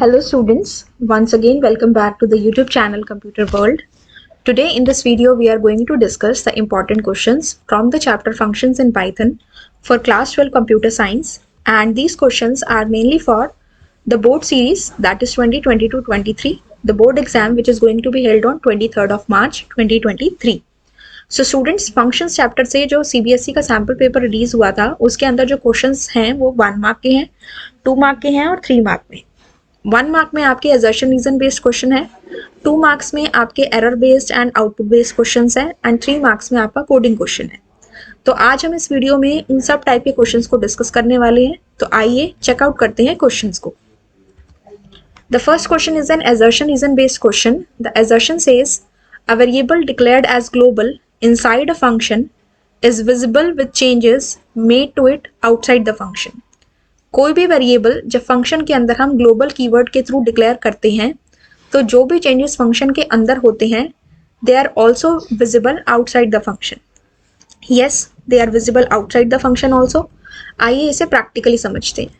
Hello students, once again welcome back to the YouTube channel Computer World. Today in this video we are going to discuss the important questions from the chapter Functions in Python for class 12 Computer Science, and these questions are mainly for the board series, that is 2022-23, the board exam which is going to be held on 23rd of March 2023. So students, functions chapter से जो CBSE का sample paper release हुआ था उसके अंदर जो questions हैं वो 1 मार्क के हैं, 2 मार्क के हैं और 3 मार्क में। 1 मार्क में आपके असर्शन रीजन बेस्ड क्वेश्चन है, 2 मार्क्स में आपके error based and output based questions है एंड 3 मार्क्स में आपका कोडिंग क्वेश्चन है। तो आज हम इस वीडियो में इन सब टाइप के क्वेश्चंस को डिस्कस करने वाले हैं। तो आइए चेकआउट करते हैं क्वेश्चंस को। The first question is an assertion reason based question. The assertion says a variable declared as global inside a function is visible with changes made to it outside the function। कोई भी variable जब function के अंदर हम global keyword के through declare करते हैं तो जो भी चेंजेस फंक्शन के अंदर होते हैं they are also visible outside the function. Yes, they are visible outside the function also. आइए इसे प्रैक्टिकली समझते हैं।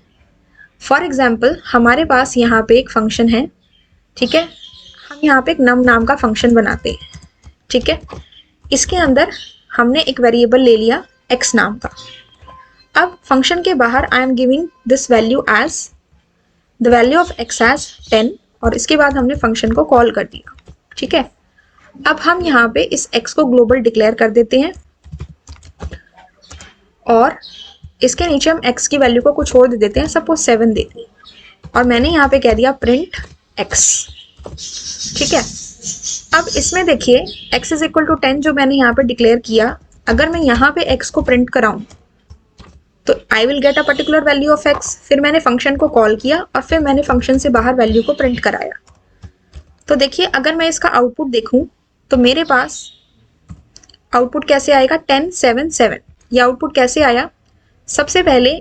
फॉर एग्जाम्पल, हमारे पास यहाँ पे एक फंक्शन है, ठीक है। हम यहाँ पे एक नम नाम का फंक्शन बनाते हैं, ठीक है। इसके अंदर हमने एक वेरिएबल ले लिया x नाम का। अब फंक्शन के बाहर I am giving this value as the value of x as 10 और इसके बाद हमने फंक्शन को कॉल कर दिया, ठीक है। अब हम यहाँ पे इस x को ग्लोबल डिक्लेयर कर देते हैं और इसके नीचे हम x की वैल्यू को कुछ और दे देते हैं, सपोज 7 दे दी और मैंने यहाँ पे कह दिया प्रिंट x, ठीक है। अब इसमें देखिए x इज इक्वल टू 10 जो मैंने यहाँ पे डिक्लेयर किया, अगर मैं यहाँ पे x को प्रिंट कराऊं तो आई will get a particular value of x। फिर मैंने फंक्शन को कॉल किया और फिर मैंने फंक्शन से बाहर वैल्यू को प्रिंट कराया। तो देखिए अगर मैं इसका आउटपुट देखूं तो मेरे पास आउटपुट कैसे आएगा, 10 7 7। ये आउटपुट कैसे आया, सबसे पहले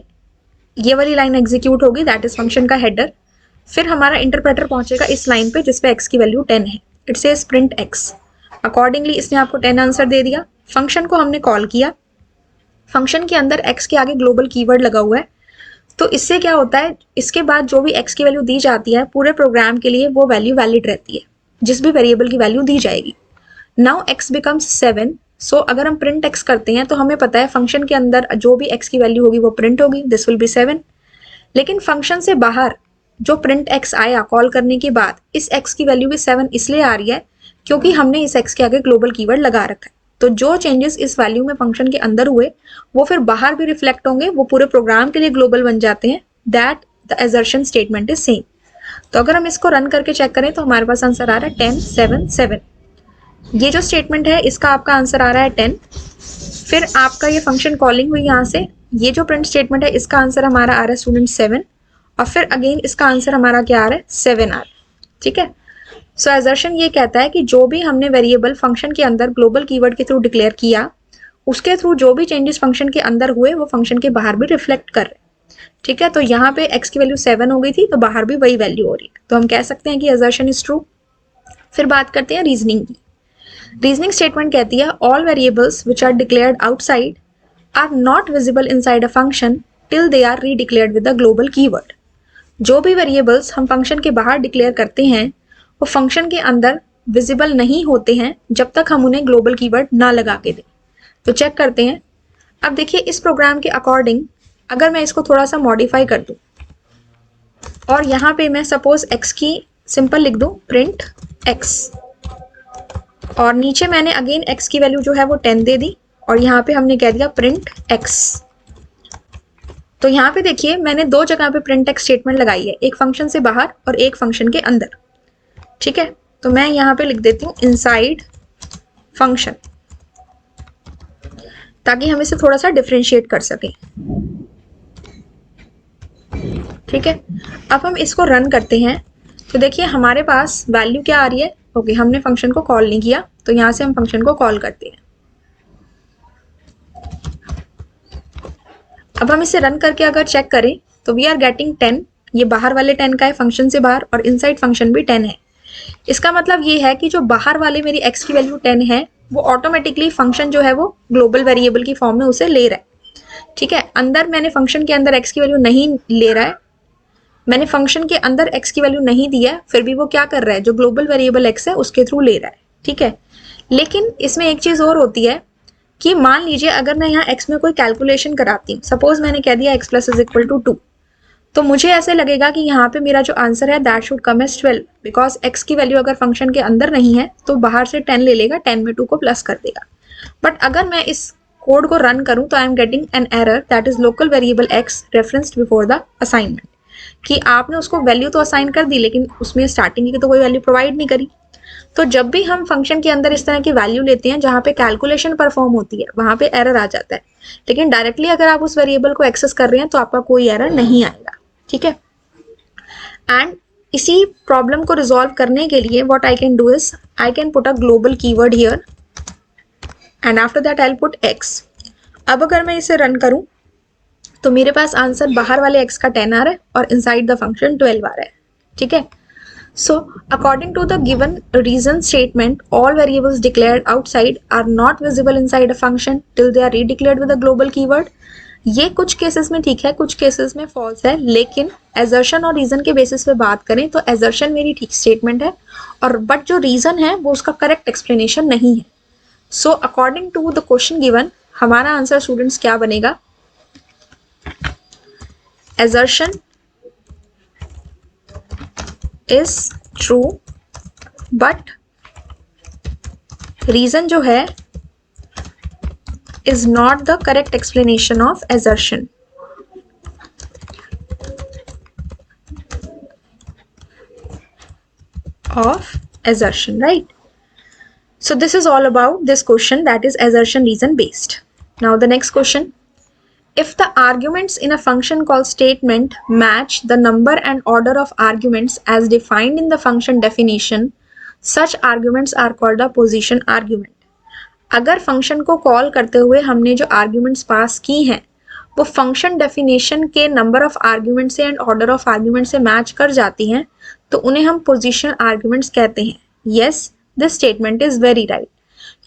ये वाली लाइन एग्जीक्यूट होगी, दैट इज फंक्शन का हेडर। फिर हमारा इंटरप्रेटर पहुंचेगा इस लाइन पे जिसपे x की वैल्यू 10 है, it says print x। Accordingly इसने आपको 10 आंसर दे दिया। फंक्शन को हमने कॉल किया, फंक्शन के अंदर x के आगे ग्लोबल कीवर्ड लगा हुआ है, तो इससे क्या होता है, इसके बाद जो भी x की वैल्यू दी जाती है पूरे प्रोग्राम के लिए वो वैल्यू वैलिड रहती है, जिस भी वेरिएबल की वैल्यू दी जाएगी। Now x becomes 7। सो अगर हम प्रिंट x करते हैं तो हमें पता है फंक्शन के अंदर जो भी x की वैल्यू होगी वो प्रिंट होगी, दिस विल बी 7। लेकिन फंक्शन से बाहर जो प्रिंट x आया कॉल करने के बाद, इस x की वैल्यू भी 7 इसलिए आ रही है क्योंकि हमने इस x के आगे ग्लोबल कीवर्ड लगा रखा है। तो जो चेंजेस इस वैल्यू में फंक्शन के अंदर हुए वो फिर बाहर भी रिफ्लेक्ट होंगे, वो पूरे प्रोग्राम के लिए ग्लोबल बन जाते हैं। That the assertion statement is same. तो अगर हम इसको रन करके चेक करें तो हमारे पास आंसर आ रहा है 10 7 7। ये जो स्टेटमेंट है इसका आपका आंसर आ रहा है 10। फिर आपका ये फंक्शन कॉलिंग हुई यहाँ से, ये जो प्रिंट स्टेटमेंट है इसका आंसर हमारा आ रहा है स्टूडेंट 7 और फिर अगेन इसका आंसर हमारा क्या आ रहा है 7 आ रहा है, ठीक है। सो असर्शन ये कहता है कि जो भी हमने वेरिएबल फंक्शन के अंदर ग्लोबल कीवर्ड के थ्रू डिक्लेयर किया उसके थ्रू जो भी चेंजेस फंक्शन के अंदर हुए वो फंक्शन के बाहर भी रिफ्लेक्ट कर रहे हैं, ठीक है। तो यहाँ पे x की वैल्यू 7 हो गई थी तो बाहर भी वही वैल्यू हो रही है, तो हम कह सकते हैं कि असर्शन इज ट्रू। फिर बात करते हैं रीजनिंग की। रीजनिंग स्टेटमेंट कहती है all variables which are declared outside are not visible inside a function till they are redeclared with the global keyword. जो भी वेरिएबल्स हम फंक्शन के बाहर डिक्लेयर करते हैं वो फंक्शन के अंदर विजिबल नहीं होते हैं जब तक हम उन्हें ग्लोबल कीवर्ड ना लगा के दें। तो चेक करते हैं। अब देखिए इस प्रोग्राम के अकॉर्डिंग अगर मैं इसको थोड़ा सा मॉडिफाई कर दूं और यहाँ पे मैं सपोज x की सिंपल लिख दूं प्रिंट x और नीचे मैंने अगेन x की वैल्यू जो है वो 10 दे दी और यहाँ पे हमने कह दिया प्रिंट x। तो यहाँ पे देखिए मैंने दो जगह पे प्रिंट x स्टेटमेंट लगाई है, एक फंक्शन से बाहर और एक फंक्शन के अंदर, ठीक है। तो मैं यहाँ पे लिख देती हूँ इनसाइड फंक्शन ताकि हम इसे थोड़ा सा डिफरेंशिएट कर सकें, ठीक है। अब हम इसको रन करते हैं तो देखिए हमारे पास वैल्यू क्या आ रही है, ओके हमने फंक्शन को कॉल नहीं किया तो यहाँ से हम फंक्शन को कॉल करते हैं। अब हम इसे रन करके अगर चेक करें तो वी आर गेटिंग 10। ये बाहर वाले 10 का है फंक्शन से बाहर और इनसाइड फंक्शन भी 10 है। इसका मतलब ये है कि जो बाहर वाले मेरी x की वैल्यू 10 है वो ऑटोमेटिकली फंक्शन जो है वो ग्लोबल वेरिएबल की फॉर्म में उसे ले रहा है, ठीक है। अंदर मैंने फंक्शन के अंदर x की वैल्यू नहीं ले रहा है मैंने फंक्शन के अंदर x की वैल्यू नहीं दी है, फिर भी वो क्या कर रहा है, जो ग्लोबल वेरिएबल x है उसके थ्रू ले रहा है, ठीक है। लेकिन इसमें एक चीज़ और होती है कि मान लीजिए अगर मैं यहाँ x में कोई कैलकुलेशन कराती हूँ, सपोज मैंने कह दिया x plus is equal to 2, तो मुझे ऐसे लगेगा कि यहाँ पे मेरा जो आंसर है that should come as 12, because x की वैल्यू अगर फंक्शन के अंदर नहीं है तो बाहर से 10 ले लेगा, 10 में 2 को प्लस कर देगा। बट अगर मैं इस कोड को रन करूं तो आई am getting an error that is local variable x referenced before the assignment, कि आपने उसको वैल्यू तो असाइन कर दी लेकिन उसमें स्टार्टिंग की तो कोई वैल्यू प्रोवाइड नहीं करी। तो जब भी हम फंक्शन के अंदर इस तरह की वैल्यू लेते हैं जहाँ पे कैलकुलेशन परफॉर्म होती है वहाँ पे एरर आ जाता है, लेकिन डायरेक्टली अगर आप उस वेरिएबल को एक्सेस कर रहे हैं तो आपका कोई एरर नहीं आएगा, ठीक है। एंड इसी प्रॉब्लम को रिजॉल्व करने के लिए what I can do is I can put a global keyword here and after that I will put x। अब अगर मैं इसे रन करूं तो मेरे पास आंसर बाहर वाले x का 10 आ रहा है और इनसाइड द फंक्शन 12 आ रहा है, ठीक है। So, according to the given reason statement, all variables declared outside are not visible inside a function till they are redeclared with a global keyword. ये कुछ केसेस में ठीक है, कुछ केसेस में फॉल्स है, लेकिन assertion और रीजन के बेसिस पे बात करें तो assertion मेरी ठीक स्टेटमेंट है और बट जो रीजन है वो उसका करेक्ट एक्सप्लेनेशन नहीं है। So according to the question given हमारा आंसर स्टूडेंट्स क्या बनेगा, assertion is true but reason जो है is not the correct explanation of assertion. Right? So this is all about this question, that is assertion reason based. Now the next question. If the arguments in a function called statement match the number and order of arguments as defined in the function definition, such arguments are called a position argument. अगर function को call करते हुए हमने जो arguments pass की हैं वो function definition के नंबर ऑफ आर्ग्यूमेंट से एंड ऑर्डर ऑफ आर्ग्यूमेंट से मैच कर जाती हैं तो उन्हें हम पोजीशन आर्ग्यूमेंट्स कहते हैं। Yes, this statement is very right,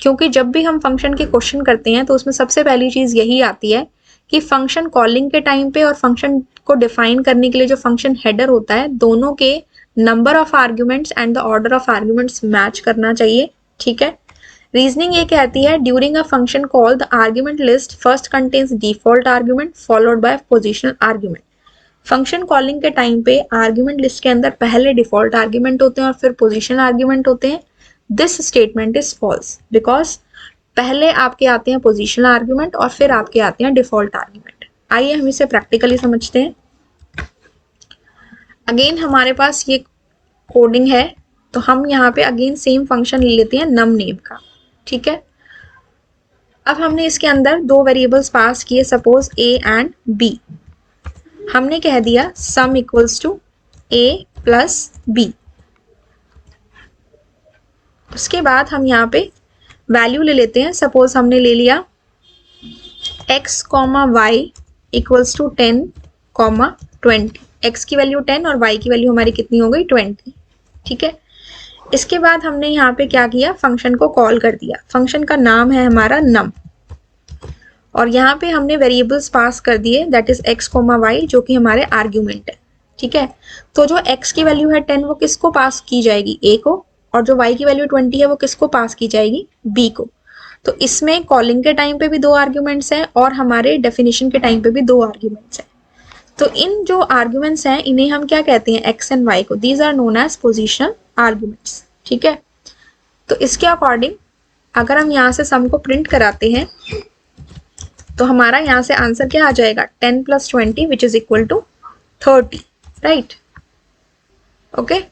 क्योंकि जब भी हम फंक्शन के क्वेश्चन करते हैं तो उसमें सबसे पहली चीज़ यही आती है कि फंक्शन कॉलिंग के टाइम पे और फंक्शन को डिफाइन करने के लिए जो फंक्शन हेडर होता है दोनों के number of arguments and the order of arguments match करना चाहिए, ठीक है। रीजनिंग ये कहती है during a function call the argument list first contains default argument followed by positional argument. Function calling के टाइम पे आर्ग्यूमेंट लिस्ट के अंदर पहले डिफॉल्ट आर्ग्यूमेंट होते हैं और फिर पोजिशनल आर्ग्यूमेंट होते हैं। This statement is false because पहले आपके आते हैं पोजीशनल आर्ग्यूमेंट और फिर आपके आते हैं डिफॉल्ट आर्ग्यूमेंट। आइए हम इसे प्रैक्टिकली समझते हैं। अगेन हमारे पास ये कोडिंग है तो हम यहाँ पे अगेन सेम फंक्शन ले लेते हैं num नेम का, ठीक है। अब हमने इसके अंदर दो वेरिएबल्स पास किए, सपोज a एंड b। हमने कह दिया sum equals to a plus b। उसके बाद हम यहाँ पे वैल्यू ले लेते हैं, सपोज हमने ले लिया x, y equals to 10, 20। x की वैल्यू 10 और y की वैल्यू हमारी कितनी हो गई 20, ठीक है। इसके बाद हमने यहाँ पे क्या किया, फंक्शन को कॉल कर दिया। फंक्शन का नाम है हमारा num और यहाँ पे हमने वेरिएबल्स पास कर दिए दैट इज x, y जो कि हमारे आर्ग्यूमेंट है, ठीक है। तो जो x की वैल्यू है 10 वो किसको पास की जाएगी, a को, और जो y की वैल्यू 20 है वो किसको पास की जाएगी, b को। तो इसमें कॉलिंग के टाइम पे भी दो आर्ग्यूमेंट्स हैं और हमारे डेफिनेशन के टाइम पे भी दो आर्ग्यूमेंट्स हैं। तो इन जो आर्ग्यूमेंट्स हैं इन्हें हम क्या कहते हैं, x एंड y को, these are known as positional arguments, ठीक है। तो इसके अकॉर्डिंग अगर हम यहाँ से सम को प्रिंट कराते हैं तो हमारा यहाँ से आंसर क्या आ जाएगा, 10 + 20 which is equal to 30, right, okay.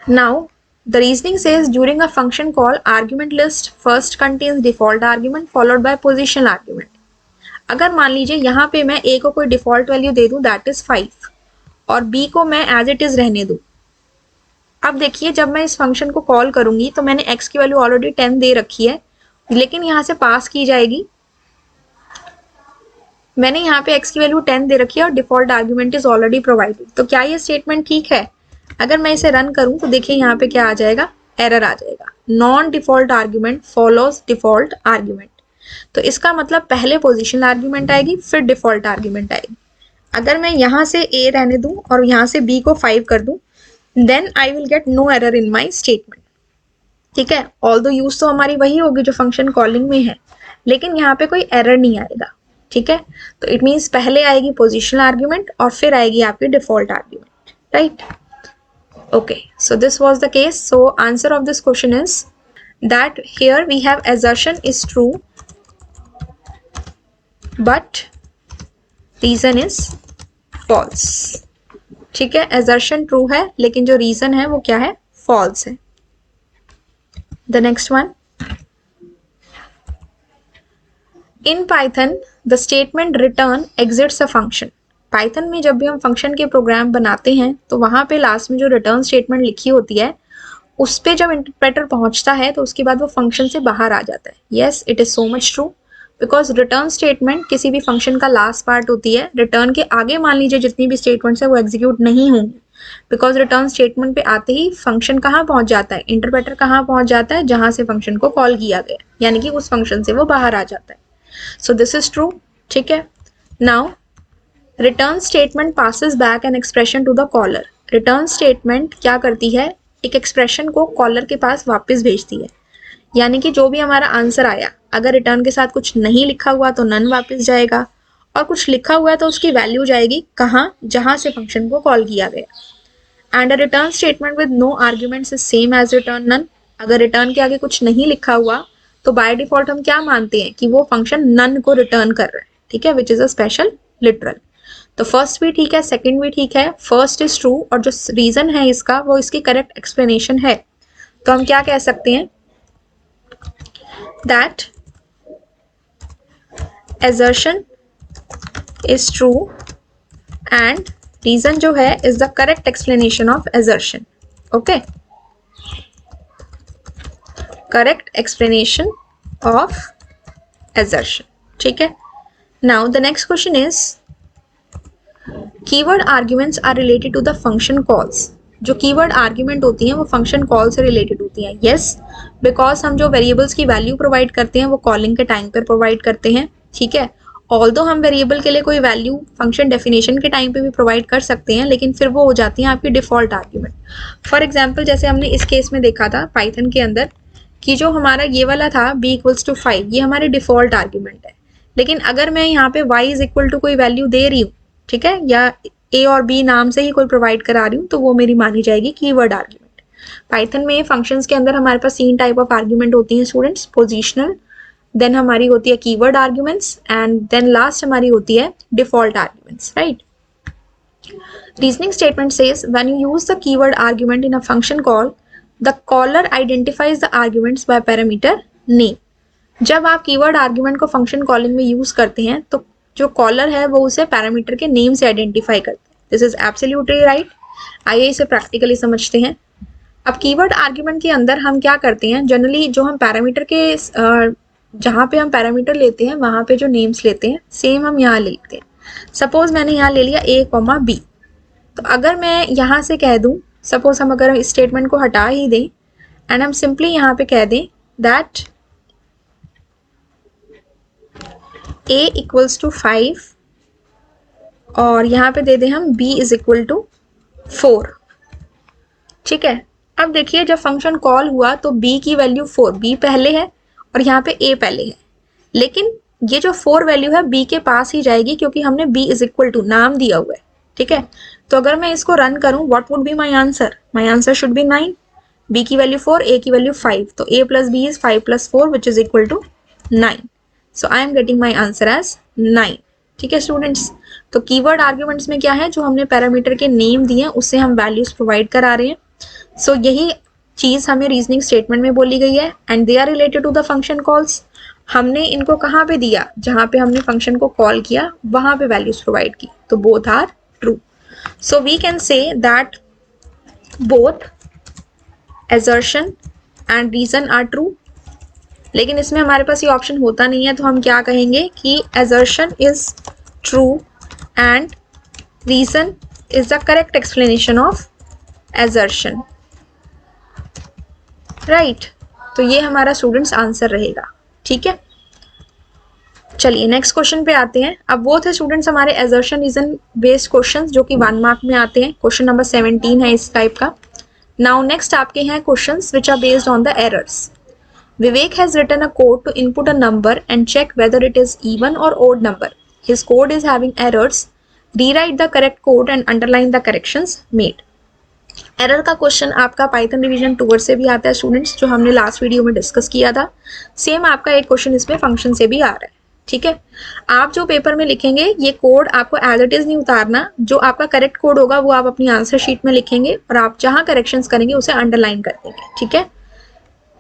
Now, the reasoning says during a function call, argument list first contains default argument followed by positional argument. अगर मान लीजिए यहाँ पे मैं a को कोई डिफॉल्ट वैल्यू दे दूँ दैट इज 5 और b को मैं एज इट इज रहने दूँ। अब देखिए जब मैं इस फंक्शन को कॉल करूंगी तो मैंने x की वैल्यू ऑलरेडी 10 दे रखी है, लेकिन यहाँ से पास की जाएगी, मैंने यहाँ पे x की वैल्यू 10 दे रखी है और default argument is already provided. तो क्या ये स्टेटमेंट ठीक है? अगर मैं इसे रन करूं तो देखिए यहाँ पे क्या आ जाएगा, एरर आ जाएगा, non default argument follows default argument. तो इसका मतलब पहले पोजीशनल आर्ग्यूमेंट आएगी फिर डिफॉल्ट आर्ग्यूमेंट आएगी। अगर मैं यहाँ से a रहने दूं और यहाँ से b को 5 कर दूं, then I will get no error in my statement. ठीक है, ऑल दो यूज तो हमारी वही होगी जो फंक्शन कॉलिंग में है, लेकिन यहाँ पे कोई एरर नहीं आएगा। ठीक है, तो इट मीन्स पहले आएगी पोजिशनल आर्ग्यूमेंट और फिर आएगी आपकी default argument, right. Okay, so this was the case. So answer of this question is that here we have assertion is true but reason is false। ठीक है, assertion true है लेकिन जो reason है वो क्या है, false है। The next one, in Python the statement return exits a function। Python में जब भी हम फंक्शन के प्रोग्राम बनाते हैं तो वहां पे लास्ट में जो रिटर्न स्टेटमेंट लिखी होती है उस पे जब इंटरप्रेटर पहुंचता है तो उसके बाद वो फंक्शन से बाहर आ जाता है। Yes, it is so much true, because return statement किसी भी फंक्शन का लास्ट पार्ट होती है। रिटर्न के आगे मान लीजिए जितनी भी स्टेटमेंट्स है वो एग्जीक्यूट नहीं होंगी, बिकॉज रिटर्न स्टेटमेंट पे आते ही फंक्शन कहाँ पहुंच जाता है, इंटरप्रेटर कहाँ पहुंच जाता है, जहां से फंक्शन को कॉल किया गया, यानी कि उस फंक्शन से वो बाहर आ जाता है। So this is true. ठीक है, now return statement passes back an expression to the caller. Return statement क्या करती है, एक एक्सप्रेशन को कॉलर के पास वापस भेजती है, यानी कि जो भी हमारा आंसर आया अगर रिटर्न के साथ कुछ नहीं लिखा हुआ तो नन वापस जाएगा, और कुछ लिखा हुआ है तो उसकी वैल्यू जाएगी कहाँ, जहां से फंक्शन को कॉल किया गया। And a return statement with no arguments is same as return none. अगर रिटर्न के आगे कुछ नहीं लिखा हुआ तो बाय डिफॉल्ट हम क्या मानते हैं कि वो फंक्शन नन को रिटर्न कर रहा है। ठीक है, which is a special literal. तो फर्स्ट भी ठीक है, सेकंड भी ठीक है, फर्स्ट इज ट्रू और जो रीजन है इसका वो इसकी करेक्ट एक्सप्लेनेशन है। तो हम क्या कह सकते हैं, that assertion is true and reason जो है is the correct explanation of assertion। okay, correct explanation of assertion। ठीक है, now the next question is keyword arguments are related to the function calls. जो कीवर्ड आर्ग्यूमेंट होती हैं वो function call से related होती हैं। यस, बिकॉज हम जो वेरिएबल्स की वैल्यू प्रोवाइड करते हैं वो कॉलिंग के टाइम पर प्रोवाइड करते हैं। ठीक है, ऑल्दो हम वेरिएबल के लिए कोई वैल्यू फंक्शन डेफिनेशन के टाइम पे भी प्रोवाइड कर सकते हैं, लेकिन फिर वो हो जाती हैं आपकी डिफॉल्ट आर्ग्यूमेंट। फॉर एग्जाम्पल जैसे हमने इस केस में देखा था पाइथन के अंदर कि जो हमारा ये वाला था b इक्वल्स टू 5, ये हमारी डिफॉल्ट आर्ग्यूमेंट है। लेकिन अगर मैं यहाँ पे y इज इक्वल टू कोई वैल्यू दे रही हूँ, ठीक है, या a और b नाम से ही कोई प्रोवाइड करा रही हूँ, तो वो मेरी मानी जाएगी कीवर्ड आर्ग्यूमेंट। पाइथन में फंक्शंस के अंदर हमारे पास 3 टाइप ऑफ आर्ग्यूमेंट होती हैं स्टूडेंट्स, पोजिशनल, देन हमारी होती है keyword arguments and then last हमारी होती है default arguments, right. Reasoning statement says when you use the keyword argument in a function call the caller identifies the arguments by parameter name. जब आप keyword argument को function calling में use करते हैं तो जो कॉलर है वो उसे पैरामीटर के नेम से आइडेंटिफाई करता है। This is absolutely right. आइए इसे प्रैक्टिकली समझते हैं। अब कीवर्ड आर्ग्यूमेंट के अंदर हम क्या करते हैं, जनरली जो हम पैरामीटर के जहाँ पे हम पैरामीटर लेते हैं वहाँ पे जो नेम्स लेते हैं सेम हम यहाँ लेते हैं। सपोज मैंने यहाँ ले लिया a, b, तो अगर मैं यहाँ से कह दूँ, सपोज हम अगर इस स्टेटमेंट को हटा ही दें एंड हम सिंपली यहाँ पे कह दें दैट a इक्वल्स टू 5 और यहाँ पे दे दें हम b इज इक्वल टू 4। ठीक है, अब देखिए जब फंक्शन कॉल हुआ तो b की वैल्यू 4, b पहले है और यहाँ पे a पहले है, लेकिन ये जो 4 वैल्यू है b के पास ही जाएगी क्योंकि हमने b इज इक्वल टू नाम दिया हुआ है। ठीक है, तो अगर मैं इसको रन करूं what would be my answer, my answer should be 9। b की वैल्यू 4, a की वैल्यू 5, तो a plus b is 5 plus 4 which is equal to 9। So I am getting my answer as 9। ठीक है स्टूडेंट्स, तो keyword arguments में क्या है, जो हमने पैरामीटर के नेम दिए हैं उससे हम वैल्यूज प्रोवाइड करा रहे हैं। सो यही चीज हमें रीजनिंग स्टेटमेंट में बोली गई है and they are related to the function calls. हमने इनको कहाँ पे दिया, जहाँ पे हमने फंक्शन को कॉल किया वहां पे वैल्यूज प्रोवाइड की, तो both are true. So we can say that both assertion and reason are true. लेकिन इसमें हमारे पास ये ऑप्शन होता नहीं है, तो हम क्या कहेंगे कि assertion is true and reason is the correct explanation of assertion, right। तो ये हमारा स्टूडेंट्स आंसर रहेगा। ठीक है, चलिए नेक्स्ट क्वेश्चन पे आते हैं। अब वो थे स्टूडेंट्स हमारे एजर्शन रीजन बेस्ड क्वेश्चंस जो कि 1 मार्क में आते हैं। क्वेश्चन नंबर 17 है इस टाइप का। नाउ नेक्स्ट आपके हैं questions which are based on the errors. Vivek has written a code to input a number and check whether it is even or odd number. His code is having errors. Rewrite the correct code and underline the corrections made. Error का question आपका Python revision 2 से भी आता है students, जो हमने last video में discuss किया था। सेम आपका एक क्वेश्चन इसमें फंक्शन से भी आ रहा है। ठीक है, आप जो पेपर में लिखेंगे ये कोड आपको एज इट इज नहीं उतारना, जो आपका करेक्ट कोड होगा वो आप अपनी आंसर शीट में लिखेंगे और आप जहां करेक्शंस करेंगे उसे अंडरलाइन कर देंगे। ठीक है,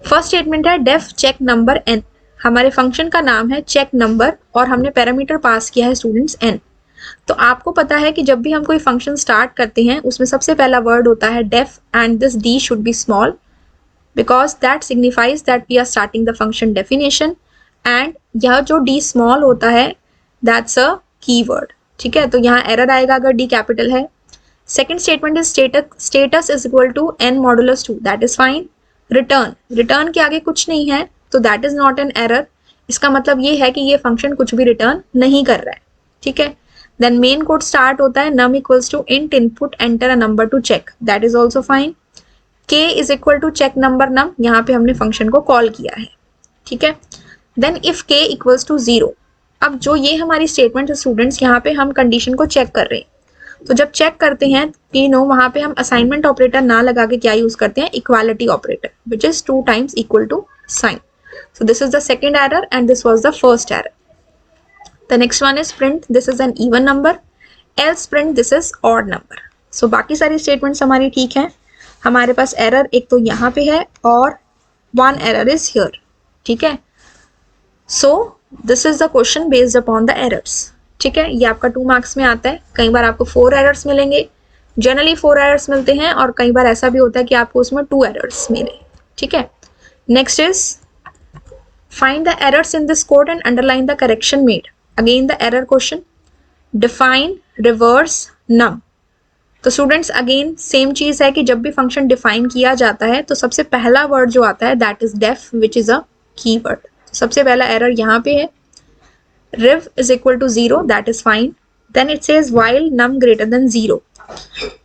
फर्स्ट स्टेटमेंट है डेफ चेक नंबर एन। हमारे फंक्शन का नाम है चेक नंबर और हमने पैरामीटर पास किया है स्टूडेंट्स एन। तो आपको पता है कि जब भी हम कोई फंक्शन स्टार्ट करते हैं उसमें सबसे पहला वर्ड होता है def and this D should be small because that signifies that we are starting the function definition, and यह जो डी स्मॉल होता है दैट्स अ कीवर्ड। ठीक है, तो यहाँ एरर आएगा अगर डी कैपिटल है। Second statement is status is equal to N modulus 2, that is fine. Return के आगे कुछ नहीं है तो that is not an error. इसका मतलब ये है कि ये फंक्शन कुछ भी रिटर्न नहीं कर रहा है। ठीक है, देन मेन कोड स्टार्ट होता है num equals to int input enter a number to check, that is also fine. k is equal to check number num, यहाँ पे हमने फंक्शन को कॉल किया है। ठीक है, then if k equals to 0। अब जो ये हमारी स्टेटमेंट है स्टूडेंट्स, यहाँ पे हम कंडीशन को चेक कर रहे हैं। तो जब चेक करते हैं वहां पे हम असाइनमेंट ऑपरेटर ना लगा के क्या यूज करते हैं, equality operator which is 2 times equal to sign. So this is the second error and this was the first error. The next one is print this is an even number, else print this is odd number. So बाकी सारी statements हमारी ठीक है। हमारे पास error एक तो यहाँ पे है और 1 एरर इज हियर। ठीक है, so this is the question based upon the errors. ठीक है, ये आपका 2 मार्क्स में आता है। कई बार आपको 4 एरर्स मिलेंगे, जनरली 4 एरर्स मिलते हैं, और कई बार ऐसा भी होता है कि आपको उसमें 2 एरर्स मिले। ठीक है, next is find the errors in this code and underline the correction made. Again the error question, define reverse num. तो स्टूडेंट्स अगेन सेम चीज है कि जब भी फंक्शन डिफाइन किया जाता है तो सबसे पहला वर्ड जो आता है that is def which is a keyword. सबसे पहला एरर यहाँ पे है riv is equal to 0, that is fine. Then it says while num greater than 0.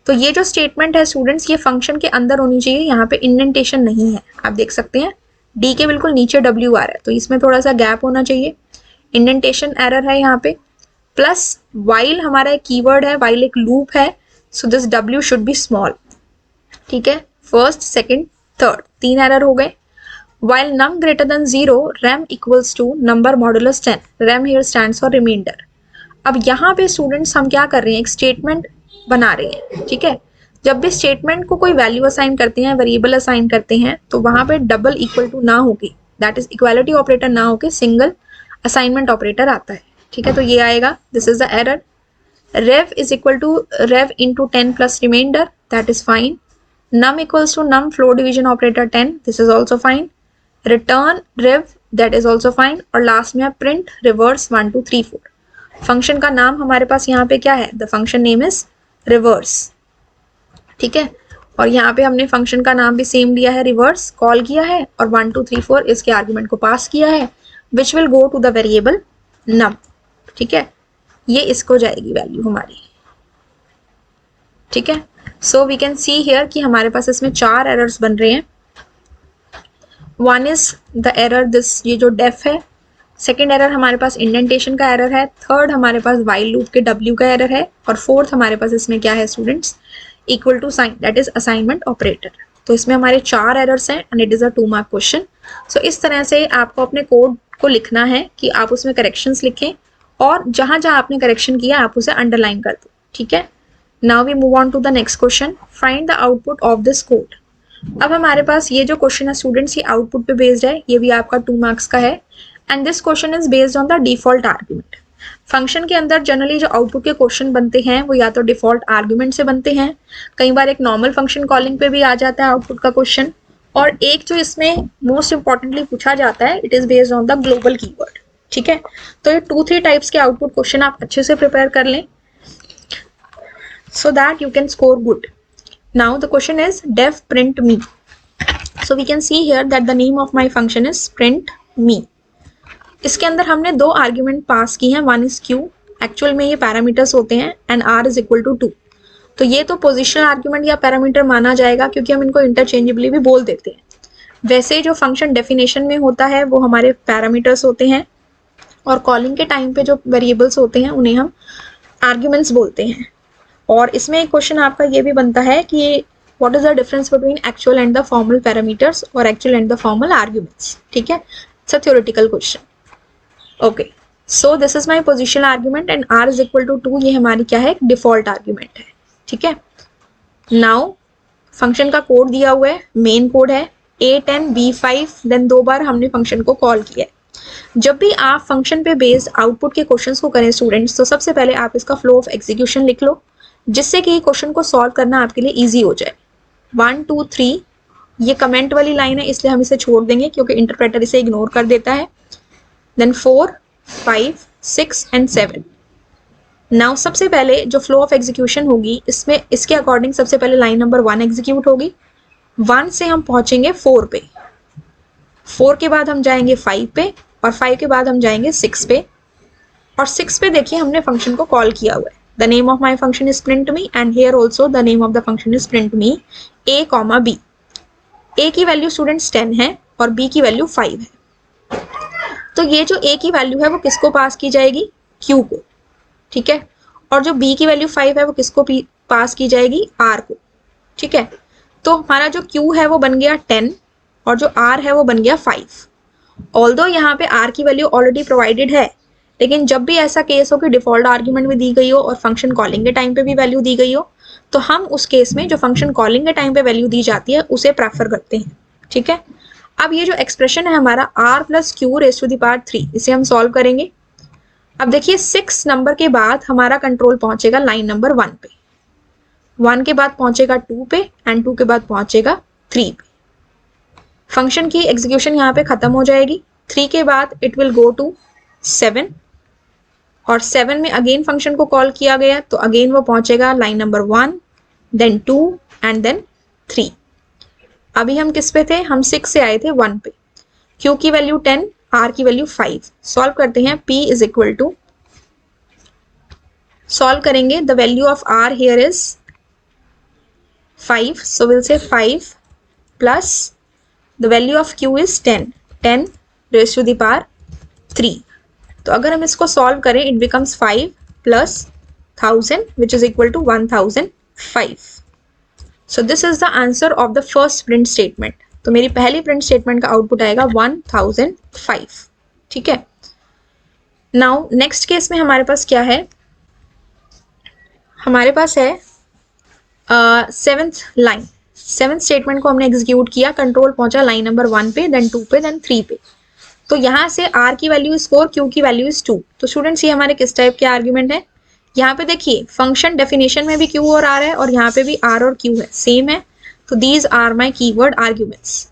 तो ये जो स्टेटमेंट है स्टूडेंट्स ये फंक्शन के अंदर होनी चाहिए, यहाँ पे इंडेंटेशन नहीं है। आप देख सकते हैं डी के बिल्कुल नीचे डब्ल्यू आ रहा है, तो इसमें थोड़ा सा गैप होना चाहिए। इंडेंटेशन एरर है यहाँ पे, प्लस while हमारा एक कीवर्ड है, while एक लूप है, so this W should be small. ठीक है, फर्स्ट सेकेंड थर्ड 3 एरर हो गए। While num greater than 0, rem equals to number modulus 10. Rem here stands for remainder. अब यहाँ पे स्टूडेंट्स हम क्या कर रहे हैं, एक स्टेटमेंट बना रहे हैं। ठीक है, जब भी स्टेटमेंट को कोई वैल्यू असाइन करते हैं, वेरिएबल असाइन करते हैं, तो वहां पे डबल इक्वल टू ना होके, दैट इज इक्वालिटी ऑपरेटर ना होके सिंगल असाइनमेंट ऑपरेटर आता है। ठीक है, तो ये आएगा, this is the error. rev is equal to rev into 10 plus remainder, that is fine. Num equals to num floor division operator 10, this is also fine. Return rev, that is also fine. और last में है print reverse 1 2 3 4. Function का नाम हमारे पास यहाँ पे क्या है, the function name is reverse. ठीक है, और यहाँ पे हमने फंक्शन का नाम भी सेम लिया है, रिवर्स कॉल किया है, और 1 2 3 4 इसके आर्ग्यूमेंट को पास किया है, which will go to the variable num. ठीक है, ये इसको जाएगी वैल्यू हमारी। ठीक है, so we can see here कि हमारे पास इसमें 4 एरर्स बन रहे हैं। One is the error this, ये जो डेफ है। सेकेंड एरर हमारे पास इंडेंटेशन का एरर है। थर्ड हमारे पास वाइल लूप के डब्ल्यू का एरर है। और फोर्थ हमारे पास इसमें क्या है students, equal to sign, that is assignment operator. तो इसमें हमारे 4 एरर्स हैं and it is a 2 mark question. So इस तरह से आपको अपने कोड को लिखना है कि आप उसमें करेक्शंस लिखें और जहां जहां आपने करेक्शन किया आप उसे अंडरलाइन कर दो। ठीक है, now we move on to the next question, find the output of this code. अब हमारे पास ये जो क्वेश्चन है स्टूडेंट्स, ये आउटपुट पे बेस्ड है, ये भी आपका 2 मार्क्स का है and this question is based on the default argument. Function के अंदर जनरली जो आउटपुट के क्वेश्चन बनते हैं वो या तो डिफॉल्ट आर्ग्यूमेंट से बनते हैं, कई बार एक नॉर्मल फंक्शन कॉलिंग पे भी आ जाता है आउटपुट का क्वेश्चन, और एक जो इसमें मोस्ट इंपॉर्टेंटली पूछा जाता है, it is based on the global keyword. ठीक है, तो ये 2-3 टाइप्स के आउटपुट क्वेश्चन आप अच्छे से प्रिपेयर कर लें so that you can score good. Now the question is def print me. So we can see here that the name of my function is print me. इसके अंदर हमने दो आर्ग्यूमेंट पास की हैं, वन इज क्यू, एक्चुअल में ये parameters होते हैं, and are is equal to 2। तो ये तो पोजिशनल आर्ग्यूमेंट या पैरामीटर माना जाएगा क्योंकि हम इनको इंटरचेंजेबली भी बोल देते हैं। वैसे जो फंक्शन डेफिनेशन में होता है वो हमारे पैरामीटर्स होते हैं, और कॉलिंग के टाइम पे जो वेरिएबल्स होते हैं उन्हें हम आर्ग्यूमेंट्स बोलते हैं। और इसमें एक क्वेश्चन आपका ये भी बनता है कि what is the difference between actual and the formal parameters और actual and the formal arguments. ठीक है, it's a theoretical question. Okay, so this is my positional argument and are is equal to 2, ये हमारी क्या है, default argument है। ठीक है, नाउ फंक्शन का कोड दिया हुआ है, मेन कोड है A10 B5, देन 2 बार हमने फंक्शन को कॉल किया है। जब भी आप फंक्शन पे बेस्ड आउटपुट के क्वेश्चंस को करें स्टूडेंट्स, तो सबसे पहले आप इसका फ्लो ऑफ एग्जीक्यूशन लिख लो, जिससे कि क्वेश्चन को सॉल्व करना आपके लिए ईजी हो जाए। 1 2 3 ये कमेंट वाली लाइन है, इसलिए हम इसे छोड़ देंगे क्योंकि इंटरप्रेटर इसे इग्नोर कर देता है। Then 4 5 6 and 7। नाउ सबसे पहले जो फ्लो ऑफ एग्जीक्यूशन होगी इसमें इसके अकॉर्डिंग सबसे पहले लाइन नंबर 1 एग्जीक्यूट होगी। 1 से हम पहुंचेंगे 4 पे, 4 के बाद हम जाएंगे 5 पे, और 5 के बाद हम जाएंगे 6 पे, और 6 पे देखिए हमने फंक्शन को कॉल किया हुआ है। The name of my function is print me, and here also the name of the function is print me a, b। a की वैल्यू स्टूडेंट्स 10 है और b की वैल्यू 5 है। तो ये जो a की वैल्यू है वो किसको पास की जाएगी, q को। ठीक है, और जो b की वैल्यू 5 है वो किसको पास की जाएगी, r को। ठीक है, तो हमारा जो q है वो बन गया 10 और जो r है वो बन गया 5। ऑल्दो यहाँ पे r की वैल्यू ऑलरेडी प्रोवाइडेड है, लेकिन जब भी ऐसा केस हो कि डिफॉल्ट आर्ग्यूमेंट में दी गई हो और फंक्शन कॉलिंग के टाइम पे भी वैल्यू दी गई हो, तो हम उस केस में जो फंक्शन कॉलिंग के टाइम पे वैल्यू दी जाती है उसे प्रेफर करते हैं। ठीक है, अब ये जो एक्सप्रेशन है हमारा r plus Q raise to the power 3, इसे हम सॉल्व करेंगे। अब देखिए 6 नंबर के बाद हमारा कंट्रोल पहुंचेगा लाइन नंबर 1 पे, 1 के बाद पहुंचेगा 2 पे, एंड 2 के बाद पहुंचेगा 3 पे। फंक्शन की एग्जीक्यूशन यहाँ पे खत्म हो जाएगी। 3 के बाद इट विल गो टू 7, और 7 में अगेन फंक्शन को कॉल किया गया तो अगेन वो पहुंचेगा line number 1, then 2 and then 3। अभी हम किस पे थे, हम 6 से आए थे 1 पे। q की वैल्यू 10, r की वैल्यू 5। सॉल्व करते हैं, p is equal to, solve करेंगे, the value of r here is 5, so will say 5 plus the value of q is 10, 10 raise to the power 3। तो अगर हम इसको सॉल्व करें it becomes 5 plus 1000 which is equal to 1005। So this is the answer of the first print statement. तो मेरी पहली print statement का output आएगा 1005। ठीक है, नाउ नेक्स्ट केस में हमारे पास क्या है, हमारे पास है 7th लाइन। 7th स्टेटमेंट को हमने एग्जीक्यूट किया, कंट्रोल पहुंचा लाइन नंबर 1 पे, देन 2 पे, देन 3 पे। तो यहाँ से r की वैल्यू इज 4, q की वैल्यू इज 2। तो स्टूडेंट्स ये हमारे किस टाइप के आर्ग्यूमेंट है, यहाँ पे देखिए फंक्शन डेफिनेशन में भी q और r है और यहाँ पे भी r और q है, सेम है। तो these are my keyword arguments.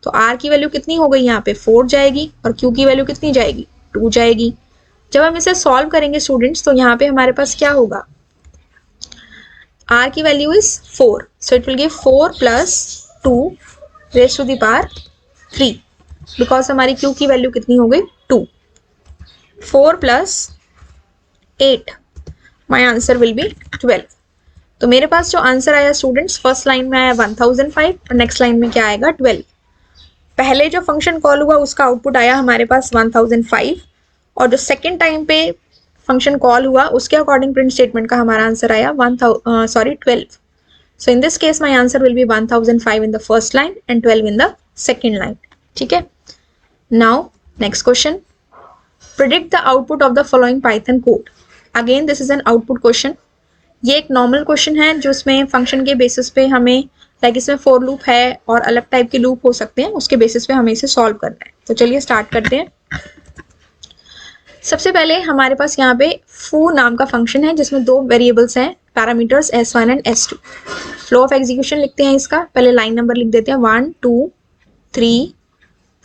तो r की वैल्यू कितनी हो गई, यहाँ पे 4 जाएगी, और q की वैल्यू कितनी जाएगी, 2 जाएगी। जब हम इसे सॉल्व करेंगे स्टूडेंट्स तो यहाँ पे हमारे पास क्या होगा, r की value is 4, so it will give 4 plus 2 raise to the power 3, because हमारी q की वैल्यू कितनी हो गई, 2। 4 plus 8, my answer will be 12। तो मेरे पास जो आंसर आया स्टूडेंट्स, फर्स्ट लाइन में आया 1005 और नेक्स्ट लाइन में क्या आएगा, 12। पहले जो फंक्शन कॉल हुआ उसका आउटपुट आया हमारे पास 1005, और जो सेकेंड टाइम पे फंक्शन कॉल हुआ उसके अकॉर्डिंग प्रिंट स्टेटमेंट का हमारा आंसर आया 12। So in this case my answer will be 1005 in the first line and 12 in the second line. ठीक है, now next question, predict the output of the following Python code. Again this is an output question. ये एक normal question है जो इसमें function के basis पे हमें, लाइक इसमें फॉर लूप है और अलग टाइप के लूप हो सकते हैं, उसके बेसिस पे हमें इसे सॉल्व करना है। तो चलिए स्टार्ट करते हैं। सबसे पहले हमारे पास यहाँ पे foo नाम का फंक्शन है जिसमें 2 वेरिएबल्स हैं, parameters s1 and s2। Flow of execution लिखते हैं इसका, पहले लाइन नंबर लिख देते हैं 1 2 3